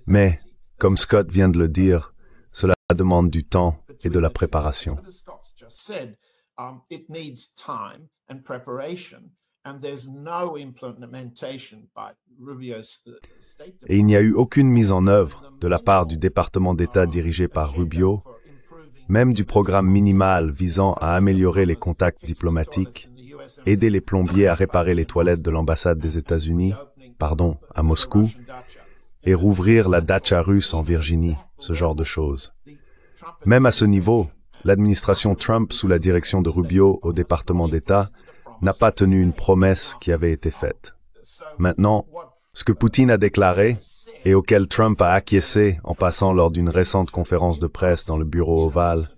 Mais, comme Scott vient de le dire, cela demande du temps et de la préparation. Et il n'y a eu aucune mise en œuvre de la part du département d'État dirigé par Rubio, même du programme minimal visant à améliorer les contacts diplomatiques, aider les plombiers à réparer les toilettes de l'ambassade des États-Unis, à Moscou, et rouvrir la datcha russe en Virginie, ce genre de choses. Même à ce niveau, l'administration Trump, sous la direction de Rubio au département d'État, n'a pas tenu une promesse qui avait été faite. Maintenant, ce que Poutine a déclaré, et auquel Trump a acquiescé en passant lors d'une récente conférence de presse dans le bureau ovale,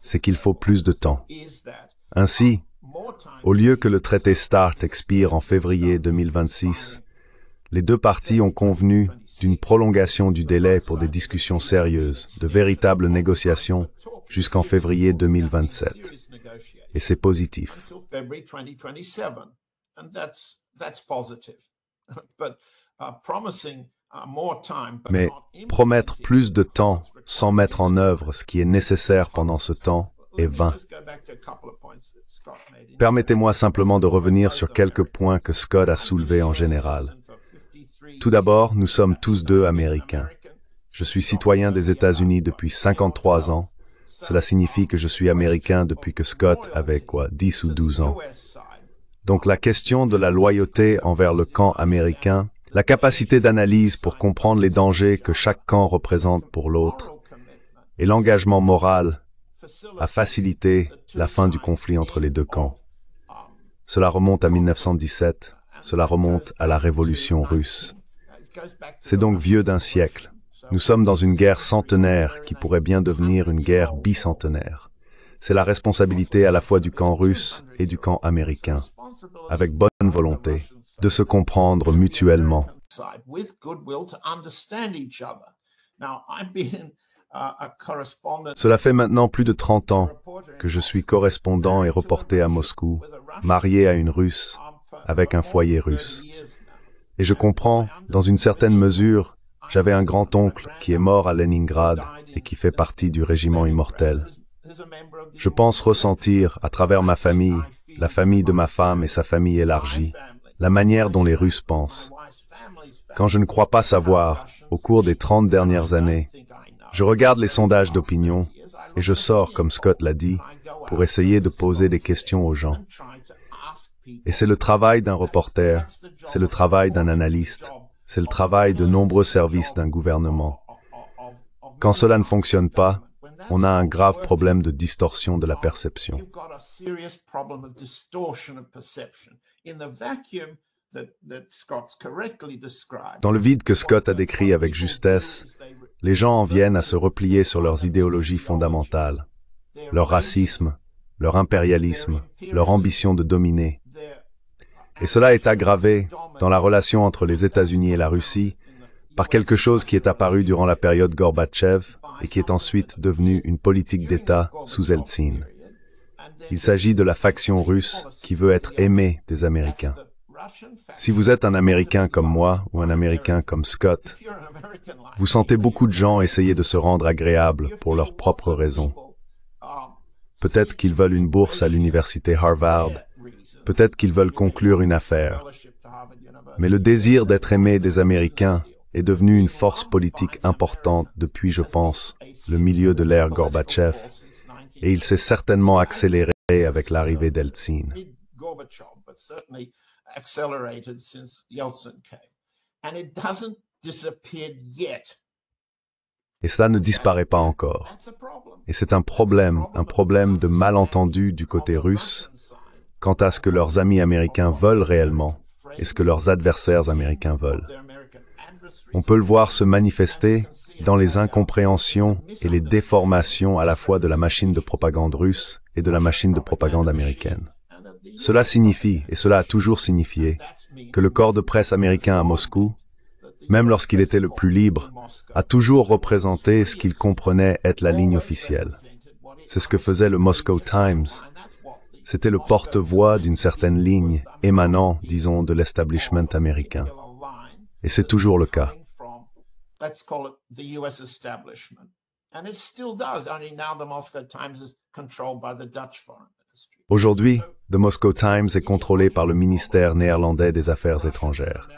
c'est qu'il faut plus de temps. Ainsi, au lieu que le traité START expire en février 2026, les deux parties ont convenu d'une prolongation du délai pour des discussions sérieuses, de véritables négociations, jusqu'en février 2027. Et c'est positif. Mais promettre plus de temps sans mettre en œuvre ce qui est nécessaire pendant ce temps est vain. Permettez-moi simplement de revenir sur quelques points que Scott a soulevés en général. Tout d'abord, nous sommes tous deux Américains. Je suis citoyen des États-Unis depuis 53 ans. Cela signifie que je suis Américain depuis que Scott avait 10 ou 12 ans. Donc la question de la loyauté envers le camp américain, la capacité d'analyse pour comprendre les dangers que chaque camp représente pour l'autre, et l'engagement moral a facilité la fin du conflit entre les deux camps. Cela remonte à 1917, cela remonte à la Révolution russe. C'est donc vieux d'un siècle. Nous sommes dans une guerre centenaire qui pourrait bien devenir une guerre bicentenaire. C'est la responsabilité à la fois du camp russe et du camp américain, avec bonne volonté, de se comprendre mutuellement. Cela fait maintenant plus de 30 ans que je suis correspondant et reporter à Moscou, marié à une Russe, avec un foyer russe. Et je comprends, dans une certaine mesure, j'avais un grand-oncle qui est mort à Leningrad et qui fait partie du régiment immortel. Je pense ressentir, à travers ma famille, la famille de ma femme et sa famille élargie, la manière dont les Russes pensent. Quand je ne crois pas savoir, au cours des 30 dernières années, je regarde les sondages d'opinion et je sors, comme Scott l'a dit, pour essayer de poser des questions aux gens. Et c'est le travail d'un reporter, c'est le travail d'un analyste, c'est le travail de nombreux services d'un gouvernement. Quand cela ne fonctionne pas, on a un grave problème de distorsion de la perception. Dans le vide que Scott a décrit avec justesse, les gens en viennent à se replier sur leurs idéologies fondamentales, leur racisme, leur impérialisme, leur ambition de dominer. Et cela est aggravé dans la relation entre les États-Unis et la Russie par quelque chose qui est apparu durant la période Gorbatchev et qui est ensuite devenu une politique d'État sous Eltsine. Il s'agit de la faction russe qui veut être aimée des Américains. Si vous êtes un Américain comme moi ou un Américain comme Scott, vous sentez beaucoup de gens essayer de se rendre agréables pour leurs propres raisons. Peut-être qu'ils veulent une bourse à l'université Harvard, peut-être qu'ils veulent conclure une affaire. Mais le désir d'être aimé des Américains est devenu une force politique importante depuis, je pense, le milieu de l'ère Gorbatchev, et il s'est certainement accéléré avec l'arrivée d'Eltsine. Et cela ne disparaît pas encore. Et c'est un problème de malentendu du côté russe, quant à ce que leurs amis américains veulent réellement et ce que leurs adversaires américains veulent. On peut le voir se manifester dans les incompréhensions et les déformations à la fois de la machine de propagande russe et de la machine de propagande américaine. Cela signifie, et cela a toujours signifié, que le corps de presse américain à Moscou, même lorsqu'il était le plus libre, a toujours représenté ce qu'il comprenait être la ligne officielle. C'est ce que faisait le Moscow Times. C'était le porte-voix d'une certaine ligne émanant, disons, de l'establishment américain. Et c'est toujours le cas. Aujourd'hui, The Moscow Times est contrôlé par le ministère néerlandais des Affaires étrangères.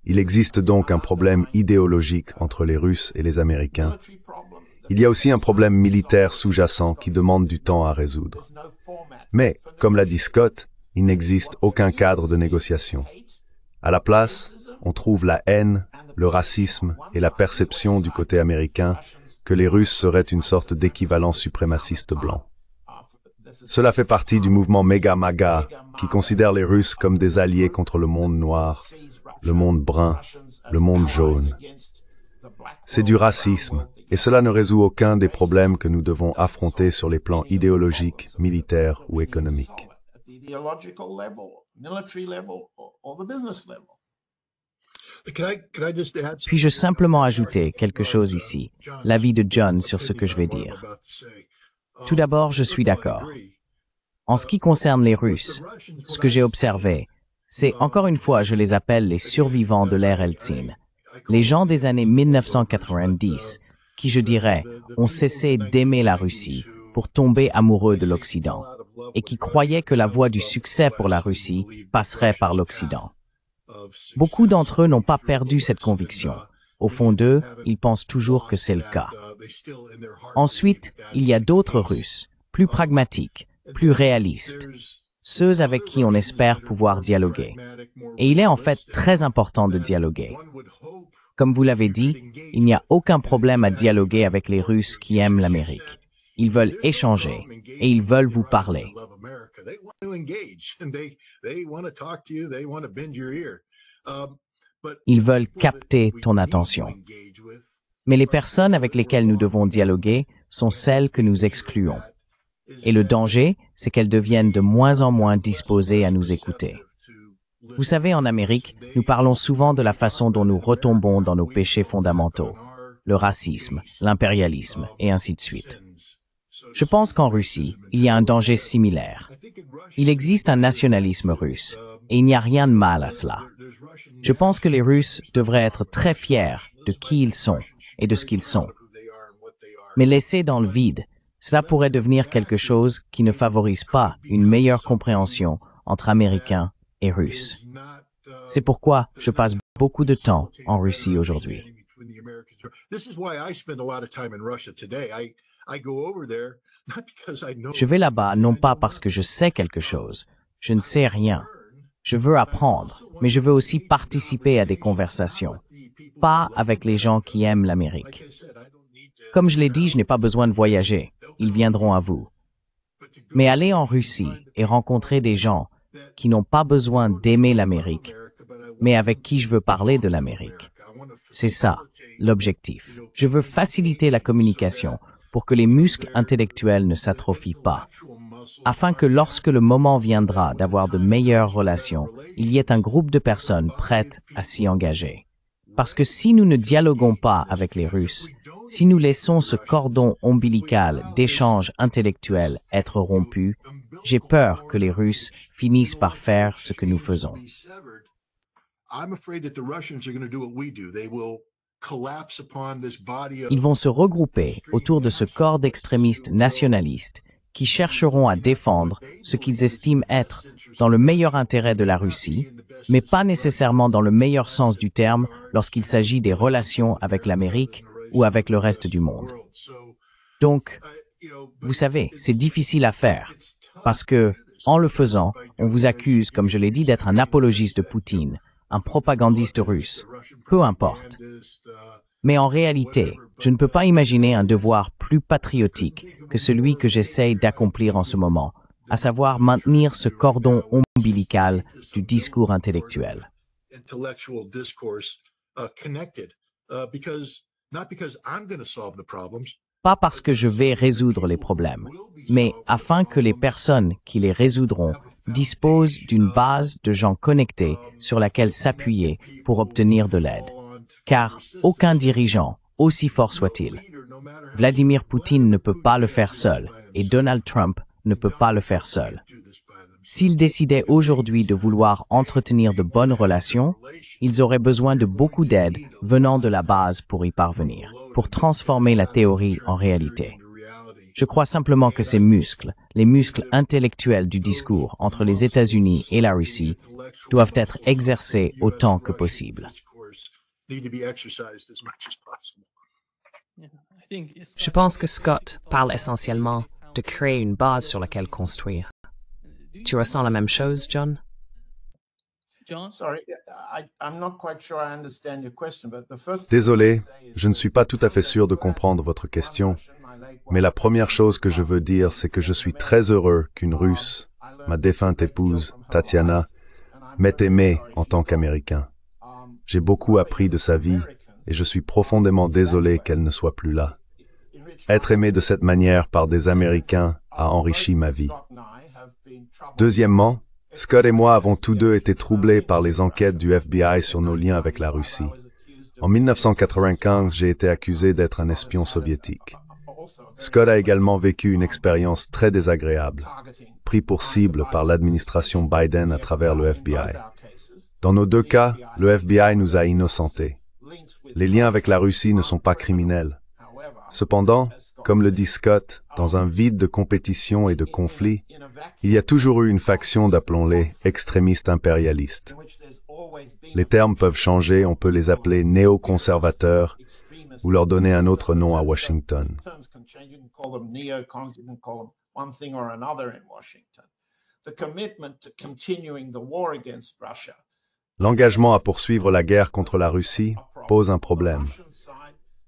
Il existe donc un problème idéologique entre les Russes et les Américains. Il y a aussi un problème militaire sous-jacent qui demande du temps à résoudre. Mais, comme l'a dit Scott, il n'existe aucun cadre de négociation. À la place, on trouve la haine, le racisme et la perception du côté américain que les Russes seraient une sorte d'équivalent suprémaciste blanc. Cela fait partie du mouvement Méga-Maga qui considère les Russes comme des alliés contre le monde noir, le monde brun, le monde jaune. C'est du racisme, et cela ne résout aucun des problèmes que nous devons affronter sur les plans idéologiques, militaires ou économiques. Puis-je simplement ajouter quelque chose ici, l'avis de John sur ce que je vais dire. Tout d'abord, je suis d'accord. En ce qui concerne les Russes, ce que j'ai observé, c'est, encore une fois, je les appelle les survivants de l'ère Eltsine. Les gens des années 1990, qui, je dirais, ont cessé d'aimer la Russie pour tomber amoureux de l'Occident, et qui croyaient que la voie du succès pour la Russie passerait par l'Occident. Beaucoup d'entre eux n'ont pas perdu cette conviction. Au fond d'eux, ils pensent toujours que c'est le cas. Ensuite, il y a d'autres Russes, plus pragmatiques, plus réalistes, ceux avec qui on espère pouvoir dialoguer. Et il est en fait très important de dialoguer. Comme vous l'avez dit, il n'y a aucun problème à dialoguer avec les Russes qui aiment l'Amérique. Ils veulent échanger et ils veulent vous parler. Ils veulent capter ton attention. Mais les personnes avec lesquelles nous devons dialoguer sont celles que nous excluons. Et le danger, c'est qu'elles deviennent de moins en moins disposées à nous écouter. Vous savez, en Amérique, nous parlons souvent de la façon dont nous retombons dans nos péchés fondamentaux. le racisme, l'impérialisme, et ainsi de suite. Je pense qu'en Russie, il y a un danger similaire. Il existe un nationalisme russe, et il n'y a rien de mal à cela. Je pense que les Russes devraient être très fiers de qui ils sont et de ce qu'ils sont. Mais laissés dans le vide, cela pourrait devenir quelque chose qui ne favorise pas une meilleure compréhension entre Américains et Russes. C'est pourquoi je passe beaucoup de temps en Russie aujourd'hui. Je vais là-bas non pas parce que je sais quelque chose, je ne sais rien. Je veux apprendre, mais je veux aussi participer à des conversations, pas avec les gens qui aiment l'Amérique. Comme je l'ai dit, je n'ai pas besoin de voyager, ils viendront à vous. Mais aller en Russie et rencontrer des gens qui n'ont pas besoin d'aimer l'Amérique, mais avec qui je veux parler de l'Amérique. C'est ça, l'objectif. Je veux faciliter la communication pour que les muscles intellectuels ne s'atrophient pas, afin que lorsque le moment viendra d'avoir de meilleures relations, il y ait un groupe de personnes prêtes à s'y engager. Parce que si nous ne dialoguons pas avec les Russes, si nous laissons ce cordon ombilical d'échanges intellectuels être rompu, j'ai peur que les Russes finissent par faire ce que nous faisons. Ils vont se regrouper autour de ce corps d'extrémistes nationalistes qui chercheront à défendre ce qu'ils estiment être dans le meilleur intérêt de la Russie, mais pas nécessairement dans le meilleur sens du terme lorsqu'il s'agit des relations avec l'Amérique ou avec le reste du monde. Donc, vous savez, c'est difficile à faire, parce que, en le faisant, on vous accuse, comme je l'ai dit, d'être un apologiste de Poutine, un propagandiste russe, peu importe. Mais en réalité, je ne peux pas imaginer un devoir plus patriotique que celui que j'essaye d'accomplir en ce moment, à savoir maintenir ce cordon ombilical du discours intellectuel. Pas parce que je vais résoudre les problèmes, mais afin que les personnes qui les résoudront disposent d'une base de gens connectés sur laquelle s'appuyer pour obtenir de l'aide. Car aucun dirigeant, aussi fort soit-il, Vladimir Poutine ne peut pas le faire seul et Donald Trump ne peut pas le faire seul. S'ils décidaient aujourd'hui de vouloir entretenir de bonnes relations, ils auraient besoin de beaucoup d'aide venant de la base pour y parvenir, pour transformer la théorie en réalité. Je crois simplement que ces muscles, les muscles intellectuels du discours entre les États-Unis et la Russie, doivent être exercés autant que possible. Je pense que Scott parle essentiellement de créer une base sur laquelle construire. Tu ressens la même chose, John? Désolé, je ne suis pas tout à fait sûr de comprendre votre question, mais la première chose que je veux dire, c'est que je suis très heureux qu'une Russe, ma défunte épouse, Tatiana, m'ait aimé en tant qu'Américain. J'ai beaucoup appris de sa vie et je suis profondément désolé qu'elle ne soit plus là. Être aimé de cette manière par des Américains a enrichi ma vie. Deuxièmement, Scott et moi avons tous deux été troublés par les enquêtes du FBI sur nos liens avec la Russie. En 1995, j'ai été accusé d'être un espion soviétique. Scott a également vécu une expérience très désagréable, pris pour cible par l'administration Biden à travers le FBI. Dans nos deux cas, le FBI nous a innocentés. Les liens avec la Russie ne sont pas criminels. Cependant, comme le dit Scott, dans un vide de compétition et de conflit, il y a toujours eu une faction d'appelons-les extrémistes impérialistes. Les termes peuvent changer, on peut les appeler néoconservateurs ou leur donner un autre nom à Washington. L'engagement à poursuivre la guerre contre la Russie pose un problème.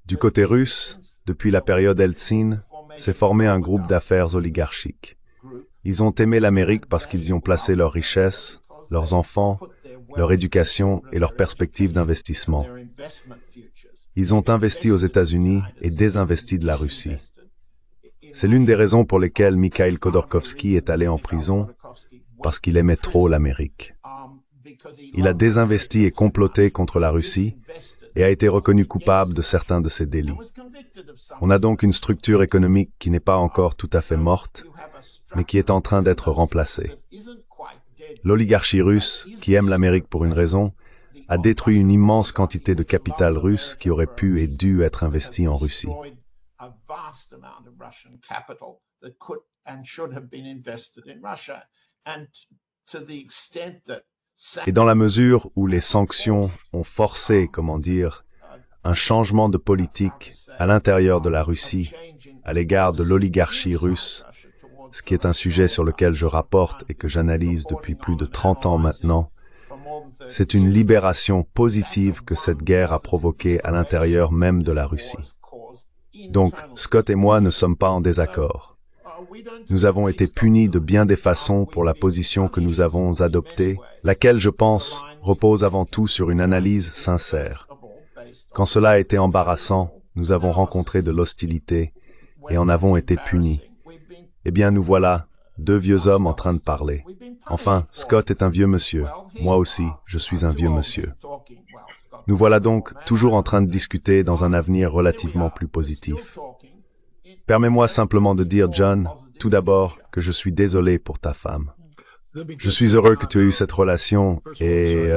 Du côté russe, depuis la période Eltsine, s'est formé un groupe d'affaires oligarchiques. Ils ont aimé l'Amérique parce qu'ils y ont placé leurs richesses, leurs enfants, leur éducation et leurs perspectives d'investissement. Ils ont investi aux États-Unis et désinvesti de la Russie. C'est l'une des raisons pour lesquelles Mikhail Khodorkovsky est allé en prison, parce qu'il aimait trop l'Amérique. Il a désinvesti et comploté contre la Russie, et a été reconnu coupable de certains de ces délits. On a donc une structure économique qui n'est pas encore tout à fait morte, mais qui est en train d'être remplacée. L'oligarchie russe, qui aime l'Amérique pour une raison, a détruit une immense quantité de capital russe qui aurait pu et dû être investi en Russie. Et dans la mesure où les sanctions ont forcé, un changement de politique à l'intérieur de la Russie à l'égard de l'oligarchie russe, ce qui est un sujet sur lequel je rapporte et que j'analyse depuis plus de 30 ans maintenant, c'est une libération positive que cette guerre a provoquée à l'intérieur même de la Russie. Donc, Scott et moi ne sommes pas en désaccord. Nous avons été punis de bien des façons pour la position que nous avons adoptée, laquelle, je pense, repose avant tout sur une analyse sincère. Quand cela a été embarrassant, nous avons rencontré de l'hostilité et en avons été punis. Eh bien, nous voilà, deux vieux hommes en train de parler. Enfin, Scott est un vieux monsieur. Moi aussi, je suis un vieux monsieur. Nous voilà donc toujours en train de discuter dans un avenir relativement plus positif. Permets-moi simplement de dire, John, tout d'abord, que je suis désolé pour ta femme. Je suis heureux que tu aies eu cette relation et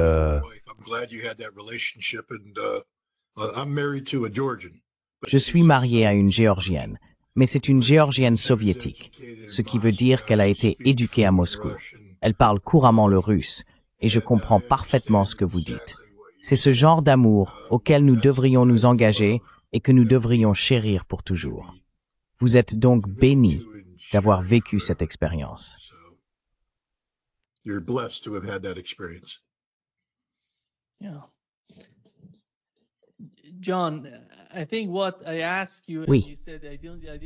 Je suis marié à une Géorgienne, mais c'est une Géorgienne soviétique, ce qui veut dire qu'elle a été éduquée à Moscou. Elle parle couramment le russe, et je comprends parfaitement ce que vous dites. C'est ce genre d'amour auquel nous devrions nous engager et que nous devrions chérir pour toujours. Vous êtes donc béni d'avoir vécu cette expérience. Oui.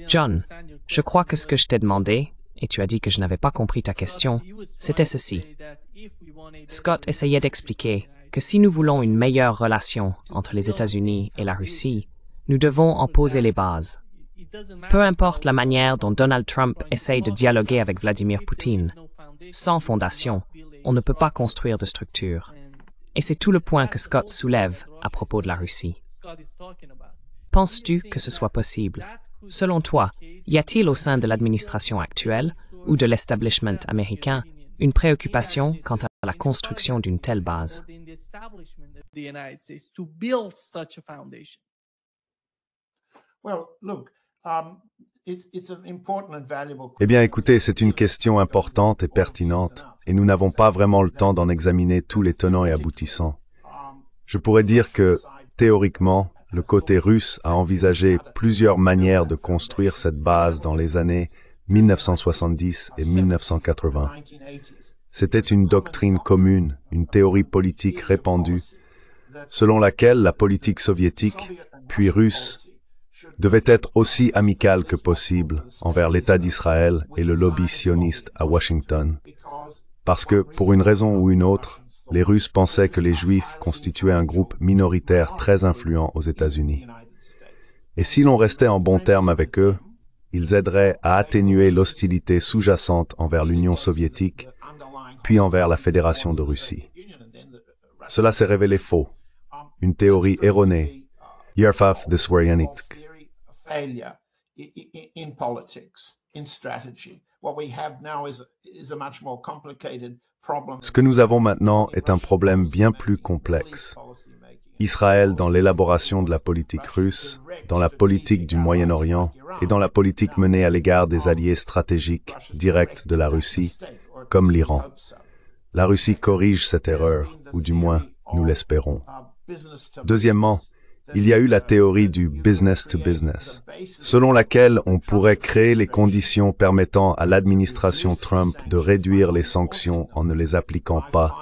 John, je crois que ce que je t'ai demandé, et tu as dit que je n'avais pas compris ta question, c'était ceci. Scott essayait d'expliquer que si nous voulons une meilleure relation entre les États-Unis et la Russie, nous devons en poser les bases. Peu importe la manière dont Donald Trump essaye de dialoguer avec Vladimir Poutine, sans fondation, on ne peut pas construire de structure. Et c'est tout le point que Scott soulève à propos de la Russie. Penses-tu que ce soit possible? Selon toi, y a-t-il au sein de l'administration actuelle ou de l'establishment américain une préoccupation quant à la construction d'une telle base? Eh bien, écoutez, c'est une question importante et pertinente, et nous n'avons pas vraiment le temps d'en examiner tous les tenants et aboutissants. Je pourrais dire que, théoriquement, le côté russe a envisagé plusieurs manières de construire cette base dans les années 1970 et 1980. C'était une doctrine commune, une théorie politique répandue, selon laquelle la politique soviétique, puis russe, devait être aussi amicale que possible envers l'État d'Israël et le lobby sioniste à Washington. Parce que, pour une raison ou une autre, les Russes pensaient que les Juifs constituaient un groupe minoritaire très influent aux États-Unis. Et si l'on restait en bons termes avec eux, ils aideraient à atténuer l'hostilité sous-jacente envers l'Union soviétique, puis envers la Fédération de Russie. Cela s'est révélé faux, une théorie erronée. Yerfaf Deswaryanitsk. Ce que nous avons maintenant est un problème bien plus complexe. Israël dans l'élaboration de la politique russe, dans la politique du Moyen-Orient et dans la politique menée à l'égard des alliés stratégiques directs de la Russie, comme l'Iran. La Russie corrige cette erreur, ou du moins, nous l'espérons. Deuxièmement, il y a eu la théorie du business to business, selon laquelle on pourrait créer les conditions permettant à l'administration Trump de réduire les sanctions en ne les appliquant pas,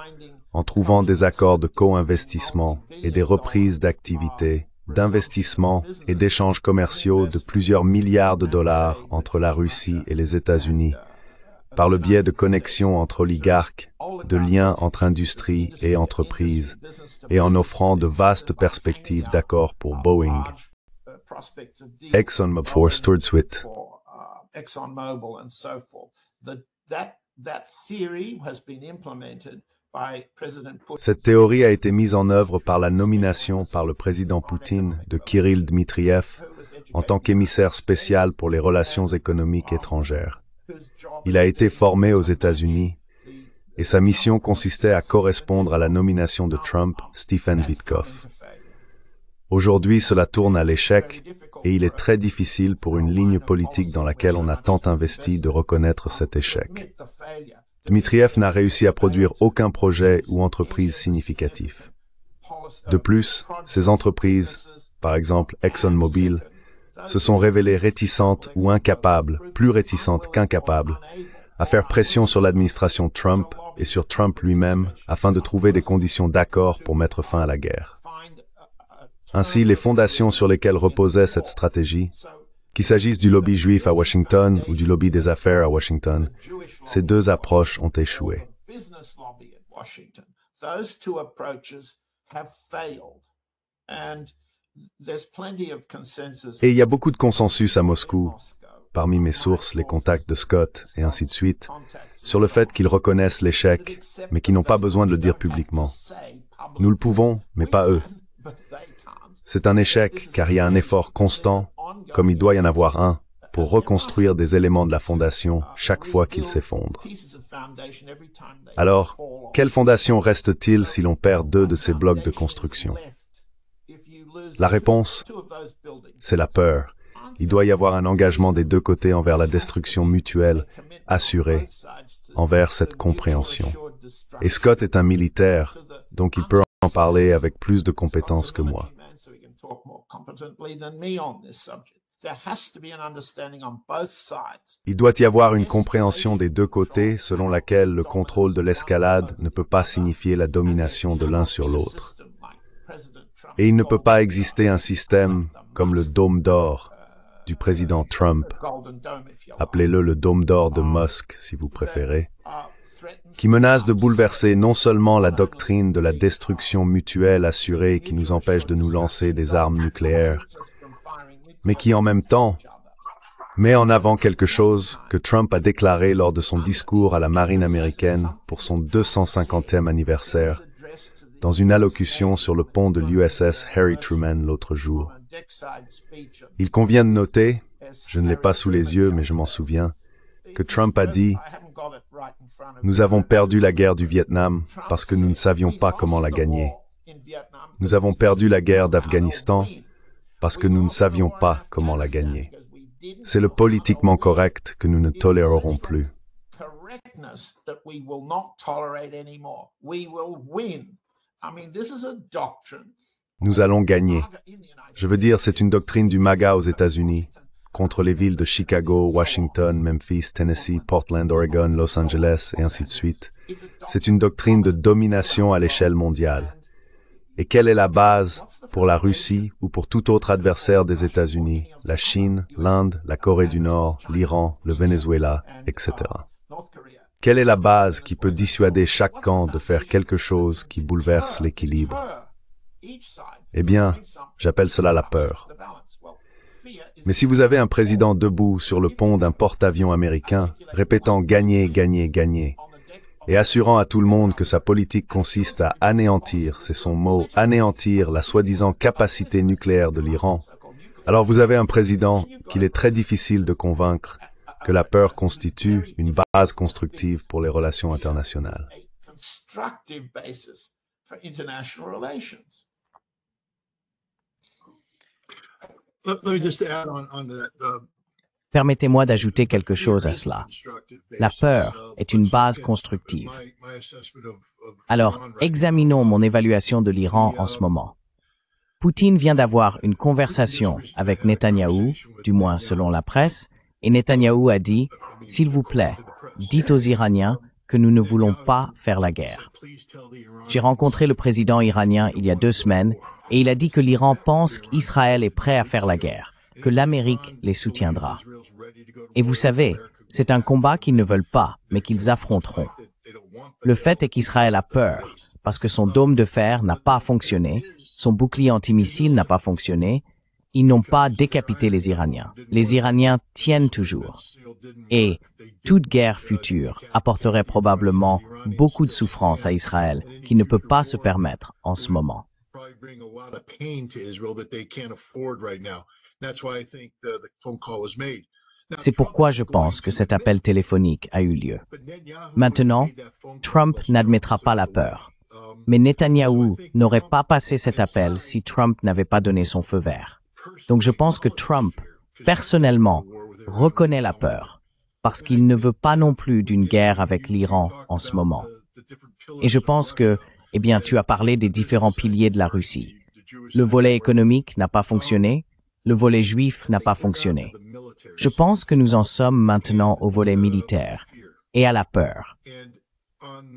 en trouvant des accords de co-investissement et des reprises d'activités, d'investissements et d'échanges commerciaux de plusieurs milliards de dollars entre la Russie et les États-Unis, par le biais de connexions entre oligarques, de liens entre industrie et entreprises, et en offrant de vastes perspectives d'accords pour Boeing, ExxonMobil for Sturzwit. Cette théorie a été mise en œuvre par la nomination par le président Poutine de Kirill Dmitriev en tant qu'émissaire spécial pour les relations économiques étrangères. Il a été formé aux États-Unis et sa mission consistait à correspondre à la nomination de Trump, Stephen Witkoff. Aujourd'hui, cela tourne à l'échec et il est très difficile pour une ligne politique dans laquelle on a tant investi de reconnaître cet échec. Dmitriev n'a réussi à produire aucun projet ou entreprise significatif. De plus, ces entreprises, par exemple ExxonMobil, se sont révélées réticentes ou incapables, plus réticentes qu'incapables, à faire pression sur l'administration Trump et sur Trump lui-même afin de trouver des conditions d'accord pour mettre fin à la guerre. Ainsi, les fondations sur lesquelles reposait cette stratégie, qu'il s'agisse du lobby juif à Washington ou du lobby des affaires à Washington, ces deux approches ont échoué. Et il y a beaucoup de consensus à Moscou, parmi mes sources, les contacts de Scott et ainsi de suite, sur le fait qu'ils reconnaissent l'échec, mais qu'ils n'ont pas besoin de le dire publiquement. Nous le pouvons, mais pas eux. C'est un échec car il y a un effort constant, comme il doit y en avoir un, pour reconstruire des éléments de la fondation chaque fois qu'ils s'effondrent. Alors, quelle fondation reste-t-il si l'on perd deux de ces blocs de construction? La réponse, c'est la peur. Il doit y avoir un engagement des deux côtés envers la destruction mutuelle, assurée, envers cette compréhension. Et Scott est un militaire, donc il peut en parler avec plus de compétences que moi. Il doit y avoir une compréhension des deux côtés selon laquelle le contrôle de l'escalade ne peut pas signifier la domination de l'un sur l'autre. Et il ne peut pas exister un système comme le Dôme d'or du président Trump, appelez-le le Dôme d'or de Musk si vous préférez, qui menace de bouleverser non seulement la doctrine de la destruction mutuelle assurée qui nous empêche de nous lancer des armes nucléaires, mais qui en même temps met en avant quelque chose que Trump a déclaré lors de son discours à la marine américaine pour son 250e anniversaire, dans une allocution sur le pont de l'USS Harry Truman l'autre jour. Il convient de noter, je ne l'ai pas sous les yeux mais je m'en souviens, que Trump a dit « Nous avons perdu la guerre du Vietnam parce que nous ne savions pas comment la gagner. Nous avons perdu la guerre d'Afghanistan parce que nous ne savions pas comment la gagner. C'est le politiquement correct que nous ne tolérerons plus. » Nous allons gagner. Je veux dire, c'est une doctrine du MAGA aux États-Unis, contre les villes de Chicago, Washington, Memphis, Tennessee, Portland, Oregon, Los Angeles, et ainsi de suite. C'est une doctrine de domination à l'échelle mondiale. Et quelle est la base pour la Russie ou pour tout autre adversaire des États-Unis, la Chine, l'Inde, la Corée du Nord, l'Iran, le Venezuela, etc. Quelle est la base qui peut dissuader chaque camp de faire quelque chose qui bouleverse l'équilibre? Eh bien, j'appelle cela la peur. Mais si vous avez un président debout sur le pont d'un porte-avions américain, répétant « gagner, gagner, gagner », et assurant à tout le monde que sa politique consiste à anéantir, c'est son mot, anéantir la soi-disant capacité nucléaire de l'Iran, alors vous avez un président qu'il est très difficile de convaincre que la peur constitue une base constructive pour les relations internationales. Permettez-moi d'ajouter quelque chose à cela. La peur est une base constructive. Alors, examinons mon évaluation de l'Iran en ce moment. Poutine vient d'avoir une conversation avec Netanyahou, du moins selon la presse, et Netanyahou a dit « S'il vous plaît, dites aux Iraniens que nous ne voulons pas faire la guerre. » J'ai rencontré le président iranien il y a 2 semaines et il a dit que l'Iran pense qu'Israël est prêt à faire la guerre, que l'Amérique les soutiendra. Et vous savez, c'est un combat qu'ils ne veulent pas, mais qu'ils affronteront. Le fait est qu'Israël a peur, parce que son dôme de fer n'a pas fonctionné, son bouclier antimissile n'a pas fonctionné, ils n'ont pas décapité les Iraniens. Les Iraniens tiennent toujours. Et toute guerre future apporterait probablement beaucoup de souffrance à Israël qui ne peut pas se permettre en ce moment. C'est pourquoi je pense que cet appel téléphonique a eu lieu. Maintenant, Trump n'admettra pas la peur. Mais Netanyahou n'aurait pas passé cet appel si Trump n'avait pas donné son feu vert. Donc je pense que Trump, personnellement, reconnaît la peur, parce qu'il ne veut pas non plus d'une guerre avec l'Iran en ce moment. Et je pense que, tu as parlé des différents piliers de la Russie. Le volet économique n'a pas fonctionné, le volet juif n'a pas fonctionné. Je pense que nous en sommes maintenant au volet militaire et à la peur.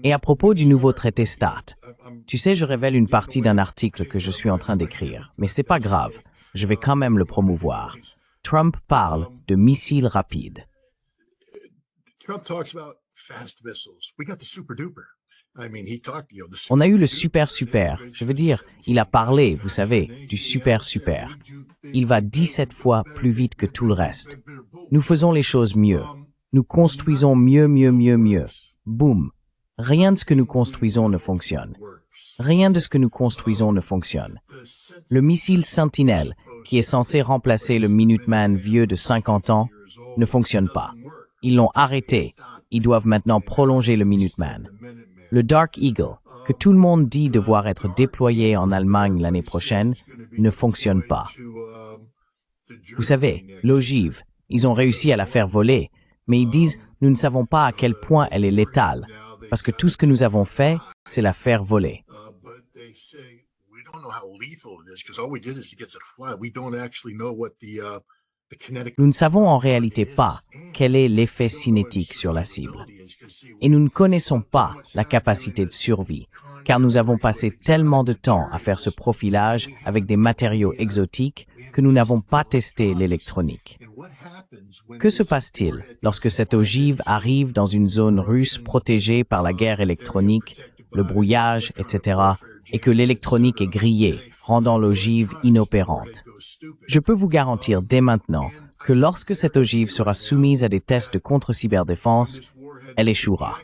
Et à propos du nouveau traité START, tu sais, je révèle une partie d'un article que je suis en train d'écrire, mais c'est pas grave, je vais quand même le promouvoir. Trump parle de missiles rapides. On a eu le super, je veux dire, il a parlé, vous savez, du super. Il va 17 fois plus vite que tout le reste. Nous faisons les choses mieux. Nous construisons mieux. Boum. Rien de ce que nous construisons ne fonctionne. Rien de ce que nous construisons ne fonctionne. Le missile Sentinel, qui est censé remplacer le Minuteman vieux de 50 ans, ne fonctionne pas. Ils l'ont arrêté. Ils doivent maintenant prolonger le Minuteman. Le Dark Eagle, que tout le monde dit devoir être déployé en Allemagne l'année prochaine, ne fonctionne pas. Vous savez, l'ogive, ils ont réussi à la faire voler, mais ils disent « nous ne savons pas à quel point elle est létale ». Parce que tout ce que nous avons fait, c'est la faire voler. Nous ne savons en réalité pas quel est l'effet cinétique sur la cible. Et nous ne connaissons pas la capacité de survie, car nous avons passé tellement de temps à faire ce profilage avec des matériaux exotiques que nous n'avons pas testé l'électronique. Que se passe-t-il lorsque cette ogive arrive dans une zone russe protégée par la guerre électronique, le brouillage, etc., et que l'électronique est grillée, rendant l'ogive inopérante? Je peux vous garantir dès maintenant que lorsque cette ogive sera soumise à des tests de contre-cyberdéfense, elle échouera.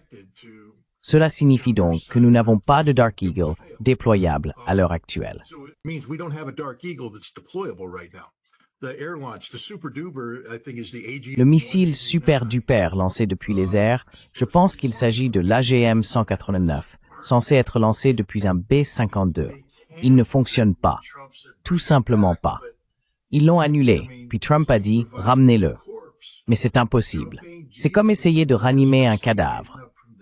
Cela signifie donc que nous n'avons pas de Dark Eagle déployable à l'heure actuelle. Le missile Super Duper lancé depuis les airs, je pense qu'il s'agit de l'AGM-189, censé être lancé depuis un B-52. Il ne fonctionne pas. Tout simplement pas. Ils l'ont annulé, puis Trump a dit « ramenez-le ». Mais c'est impossible. C'est comme essayer de ranimer un cadavre.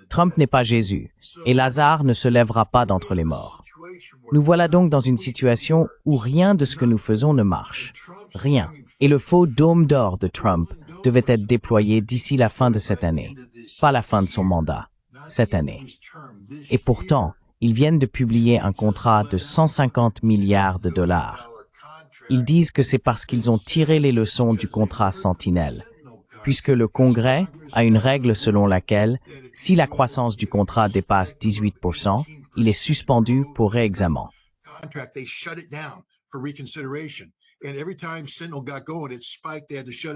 Trump n'est pas Jésus, et Lazare ne se lèvera pas d'entre les morts. Nous voilà donc dans une situation où rien de ce que nous faisons ne marche. Rien. Et le faux dôme d'or de Trump devait être déployé d'ici la fin de cette année. Pas la fin de son mandat. Cette année. Et pourtant, ils viennent de publier un contrat de 150 milliards de dollars. Ils disent que c'est parce qu'ils ont tiré les leçons du contrat Sentinelle, puisque le Congrès a une règle selon laquelle, si la croissance du contrat dépasse 18%, il est suspendu pour réexamen.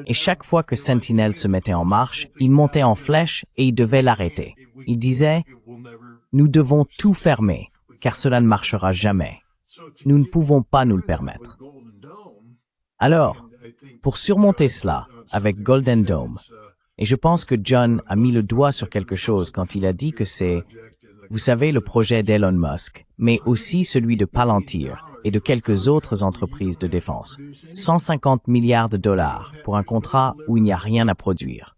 Et chaque fois que Sentinel se mettait en marche, il montait en flèche et il devait l'arrêter. Il disait « Nous devons tout fermer, car cela ne marchera jamais. Nous ne pouvons pas nous le permettre. » Alors, pour surmonter cela, avec Golden Dome, et je pense que John a mis le doigt sur quelque chose quand il a dit que c'est, vous savez, le projet d'Elon Musk, mais aussi celui de Palantir et de quelques autres entreprises de défense. 150 milliards de dollars pour un contrat où il n'y a rien à produire.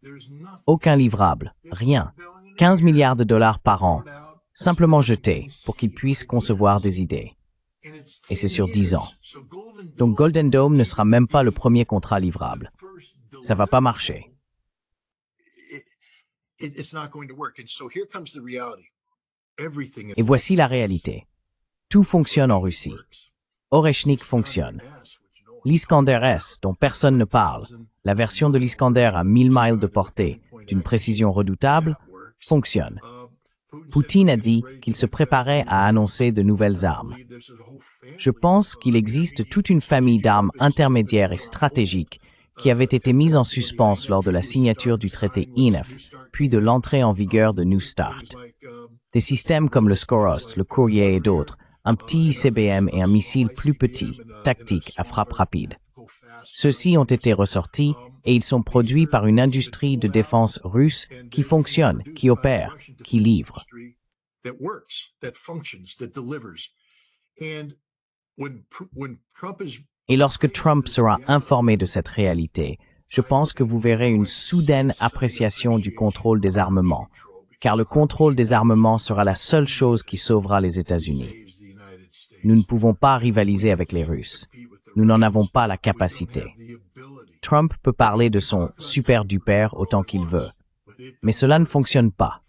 Aucun livrable, rien. 15 milliards de dollars par an, simplement jetés pour qu'ils puissent concevoir des idées. Et c'est sur 10 ans. Donc Golden Dome ne sera même pas le premier contrat livrable. Ça va pas marcher. Et voici la réalité. Tout fonctionne en Russie. Oreshnik fonctionne. L'Iskander-S, dont personne ne parle, la version de l'Iskander à 1000 miles de portée, d'une précision redoutable, fonctionne. Poutine a dit qu'il se préparait à annoncer de nouvelles armes. Je pense qu'il existe toute une famille d'armes intermédiaires et stratégiques qui avait été mise en suspens lors de la signature du traité INF, puis de l'entrée en vigueur de New START. Des systèmes comme le Skorhost, le Courrier et d'autres, un petit ICBM et un missile plus petit, tactique à frappe rapide. Ceux-ci ont été ressortis et ils sont produits par une industrie de défense russe qui fonctionne, qui opère, qui livre. Et lorsque Trump sera informé de cette réalité, je pense que vous verrez une soudaine appréciation du contrôle des armements, car le contrôle des armements sera la seule chose qui sauvera les États-Unis. Nous ne pouvons pas rivaliser avec les Russes. Nous n'en avons pas la capacité. Trump peut parler de son super-duper autant qu'il veut, mais cela ne fonctionne pas.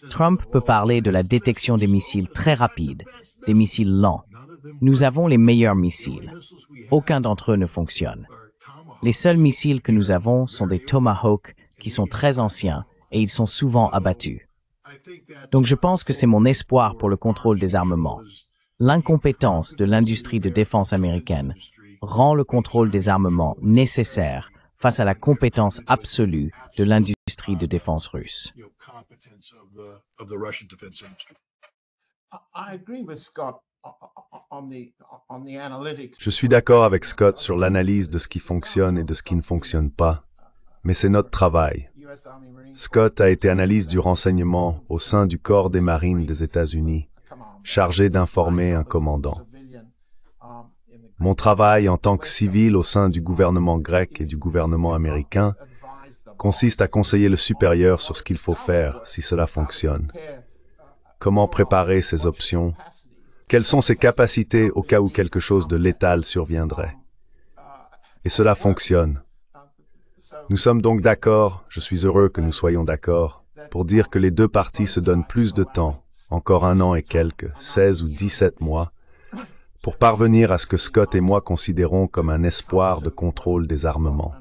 Trump peut parler de la détection des missiles très rapides, des missiles lents. Nous avons les meilleurs missiles. Aucun d'entre eux ne fonctionne. Les seuls missiles que nous avons sont des Tomahawk qui sont très anciens et ils sont souvent abattus. Donc je pense que c'est mon espoir pour le contrôle des armements. L'incompétence de l'industrie de défense américaine rend le contrôle des armements nécessaire face à la compétence absolue de l'industrie de défense russe. Je suis d'accord avec Scott sur l'analyse de ce qui fonctionne et de ce qui ne fonctionne pas, mais c'est notre travail. Scott a été analyste du renseignement au sein du corps des marines des États-Unis, chargé d'informer un commandant. Mon travail en tant que civil au sein du gouvernement grec et du gouvernement américain consiste à conseiller le supérieur sur ce qu'il faut faire si cela fonctionne. Comment préparer ses options? Quelles sont ses capacités au cas où quelque chose de létal surviendrait? Et cela fonctionne. Nous sommes donc d'accord, je suis heureux que nous soyons d'accord, pour dire que les deux parties se donnent plus de temps, encore 1 an et quelques, 16 ou 17 mois, pour parvenir à ce que Scott et moi considérons comme un espoir de contrôle des armements.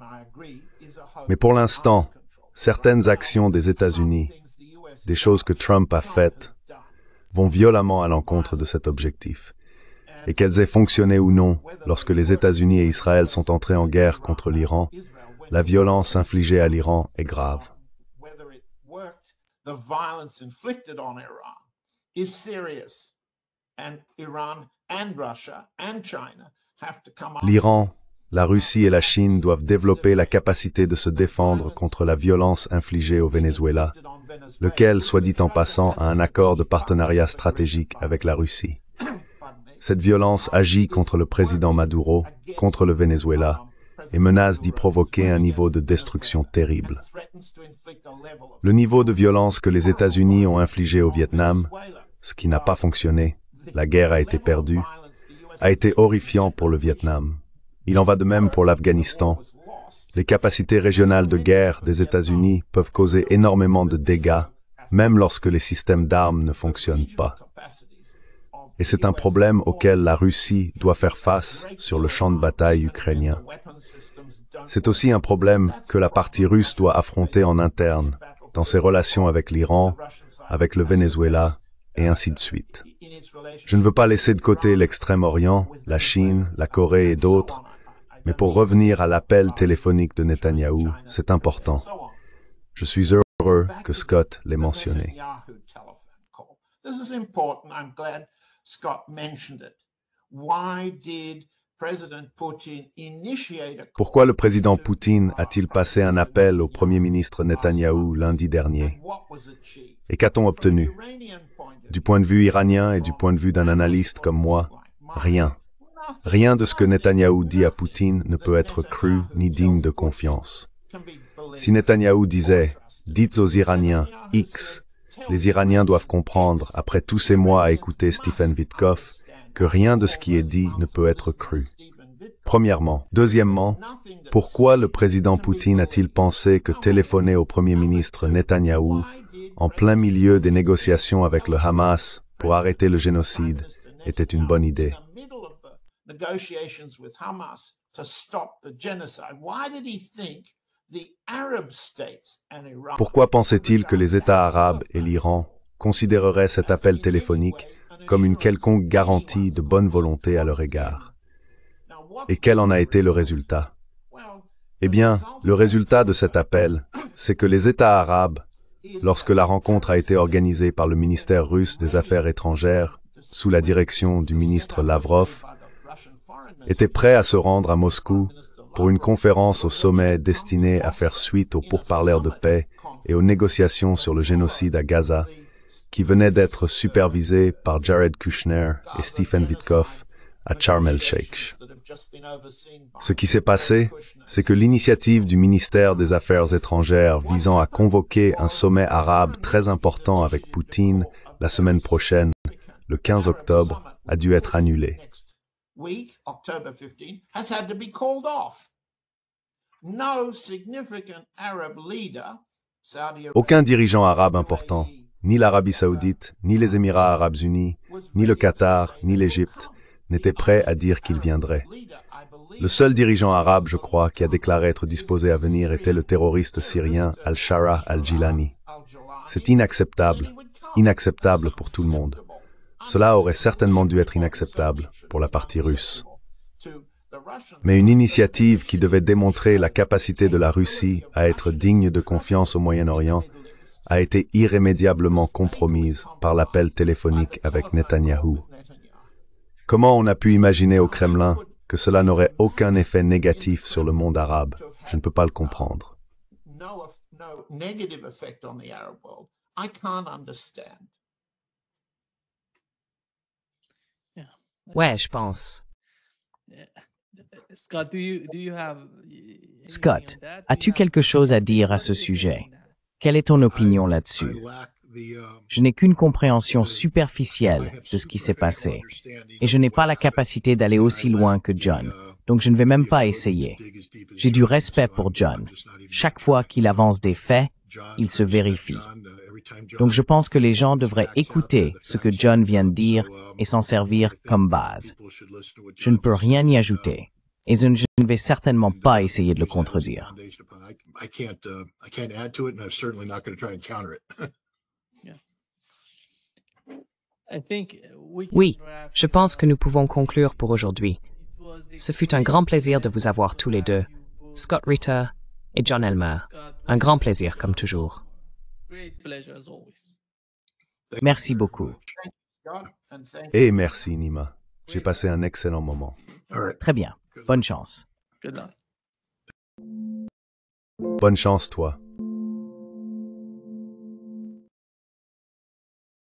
Mais pour l'instant, certaines actions des États-Unis, des choses que Trump a faites, vont violemment à l'encontre de cet objectif. Et qu'elles aient fonctionné ou non, lorsque les États-Unis et Israël sont entrés en guerre contre l'Iran, la violence infligée à l'Iran est grave. L'Iran, la Russie et la Chine doivent développer la capacité de se défendre contre la violence infligée au Venezuela, lequel, soit dit en passant, a un accord de partenariat stratégique avec la Russie. Cette violence agit contre le président Maduro, contre le Venezuela, et menace d'y provoquer un niveau de destruction terrible. Le niveau de violence que les États-Unis ont infligé au Vietnam, ce qui n'a pas fonctionné, la guerre a été perdue, a été horrifiant pour le Vietnam. Il en va de même pour l'Afghanistan. Les capacités régionales de guerre des États-Unis peuvent causer énormément de dégâts, même lorsque les systèmes d'armes ne fonctionnent pas. Et c'est un problème auquel la Russie doit faire face sur le champ de bataille ukrainien. C'est aussi un problème que la partie russe doit affronter en interne, dans ses relations avec l'Iran, avec le Venezuela, et ainsi de suite. Je ne veux pas laisser de côté l'Extrême-Orient, la Chine, la Corée et d'autres, mais pour revenir à l'appel téléphonique de Netanyahou, c'est important. Je suis heureux que Scott l'ait mentionné. Pourquoi le président Poutine a-t-il passé un appel au Premier ministre Netanyahou lundi dernier? Et qu'a-t-on obtenu? Du point de vue iranien et du point de vue d'un analyste comme moi, rien. Rien de ce que Netanyahou dit à Poutine ne peut être cru ni digne de confiance. Si Netanyahou disait « Dites aux Iraniens X », les Iraniens doivent comprendre, après tous ces mois à écouter Stephen Witkoff, que rien de ce qui est dit ne peut être cru. Premièrement. Deuxièmement, pourquoi le président Poutine a-t-il pensé que téléphoner au Premier ministre Netanyahou, en plein milieu des négociations avec le Hamas pour arrêter le génocide, était une bonne idée? Pourquoi pensait-il que les États arabes et l'Iran considéreraient cet appel téléphonique comme une quelconque garantie de bonne volonté à leur égard? Et quel en a été le résultat? Eh bien, le résultat de cet appel, c'est que les États arabes, lorsque la rencontre a été organisée par le ministère russe des Affaires étrangères, sous la direction du ministre Lavrov, étaient prêts à se rendre à Moscou pour une conférence au sommet destinée à faire suite aux pourparlers de paix et aux négociations sur le génocide à Gaza, qui venaient d'être supervisées par Jared Kushner et Stephen Witkoff à Sharm el-Sheikh. Ce qui s'est passé, c'est que l'initiative du ministère des Affaires étrangères visant à convoquer un sommet arabe très important avec Poutine la semaine prochaine, le 15 octobre, a dû être annulée. Aucun dirigeant arabe important, ni l'Arabie saoudite, ni les Émirats arabes unis, ni le Qatar, ni l'Égypte, n'était prêt à dire qu'il viendrait. Le seul dirigeant arabe, je crois, qui a déclaré être disposé à venir était le terroriste syrien Al-Shara al-Jilani. C'est inacceptable, inacceptable pour tout le monde. Cela aurait certainement dû être inacceptable pour la partie russe. Mais une initiative qui devait démontrer la capacité de la Russie à être digne de confiance au Moyen-Orient a été irrémédiablement compromise par l'appel téléphonique avec Netanyahou. Comment on a pu imaginer au Kremlin que cela n'aurait aucun effet négatif sur le monde arabe? Je ne peux pas le comprendre. Ouais, je pense. Scott, as-tu quelque chose à dire à ce sujet? Quelle est ton opinion là-dessus? Je n'ai qu'une compréhension superficielle de ce qui s'est passé, et je n'ai pas la capacité d'aller aussi loin que John, donc je ne vais même pas essayer. J'ai du respect pour John. Chaque fois qu'il avance des faits, il se vérifie. Donc je pense que les gens devraient écouter ce que John vient de dire et s'en servir comme base. Je ne peux rien y ajouter, et je ne vais certainement pas essayer de le contredire. Oui, je pense que nous pouvons conclure pour aujourd'hui. Ce fut un grand plaisir de vous avoir tous les deux, Scott Ritter et John Elmer. Un grand plaisir comme toujours. Merci beaucoup. Et merci, Nima. J'ai passé un excellent moment. Très bien. Bonne chance. Bonne chance, toi.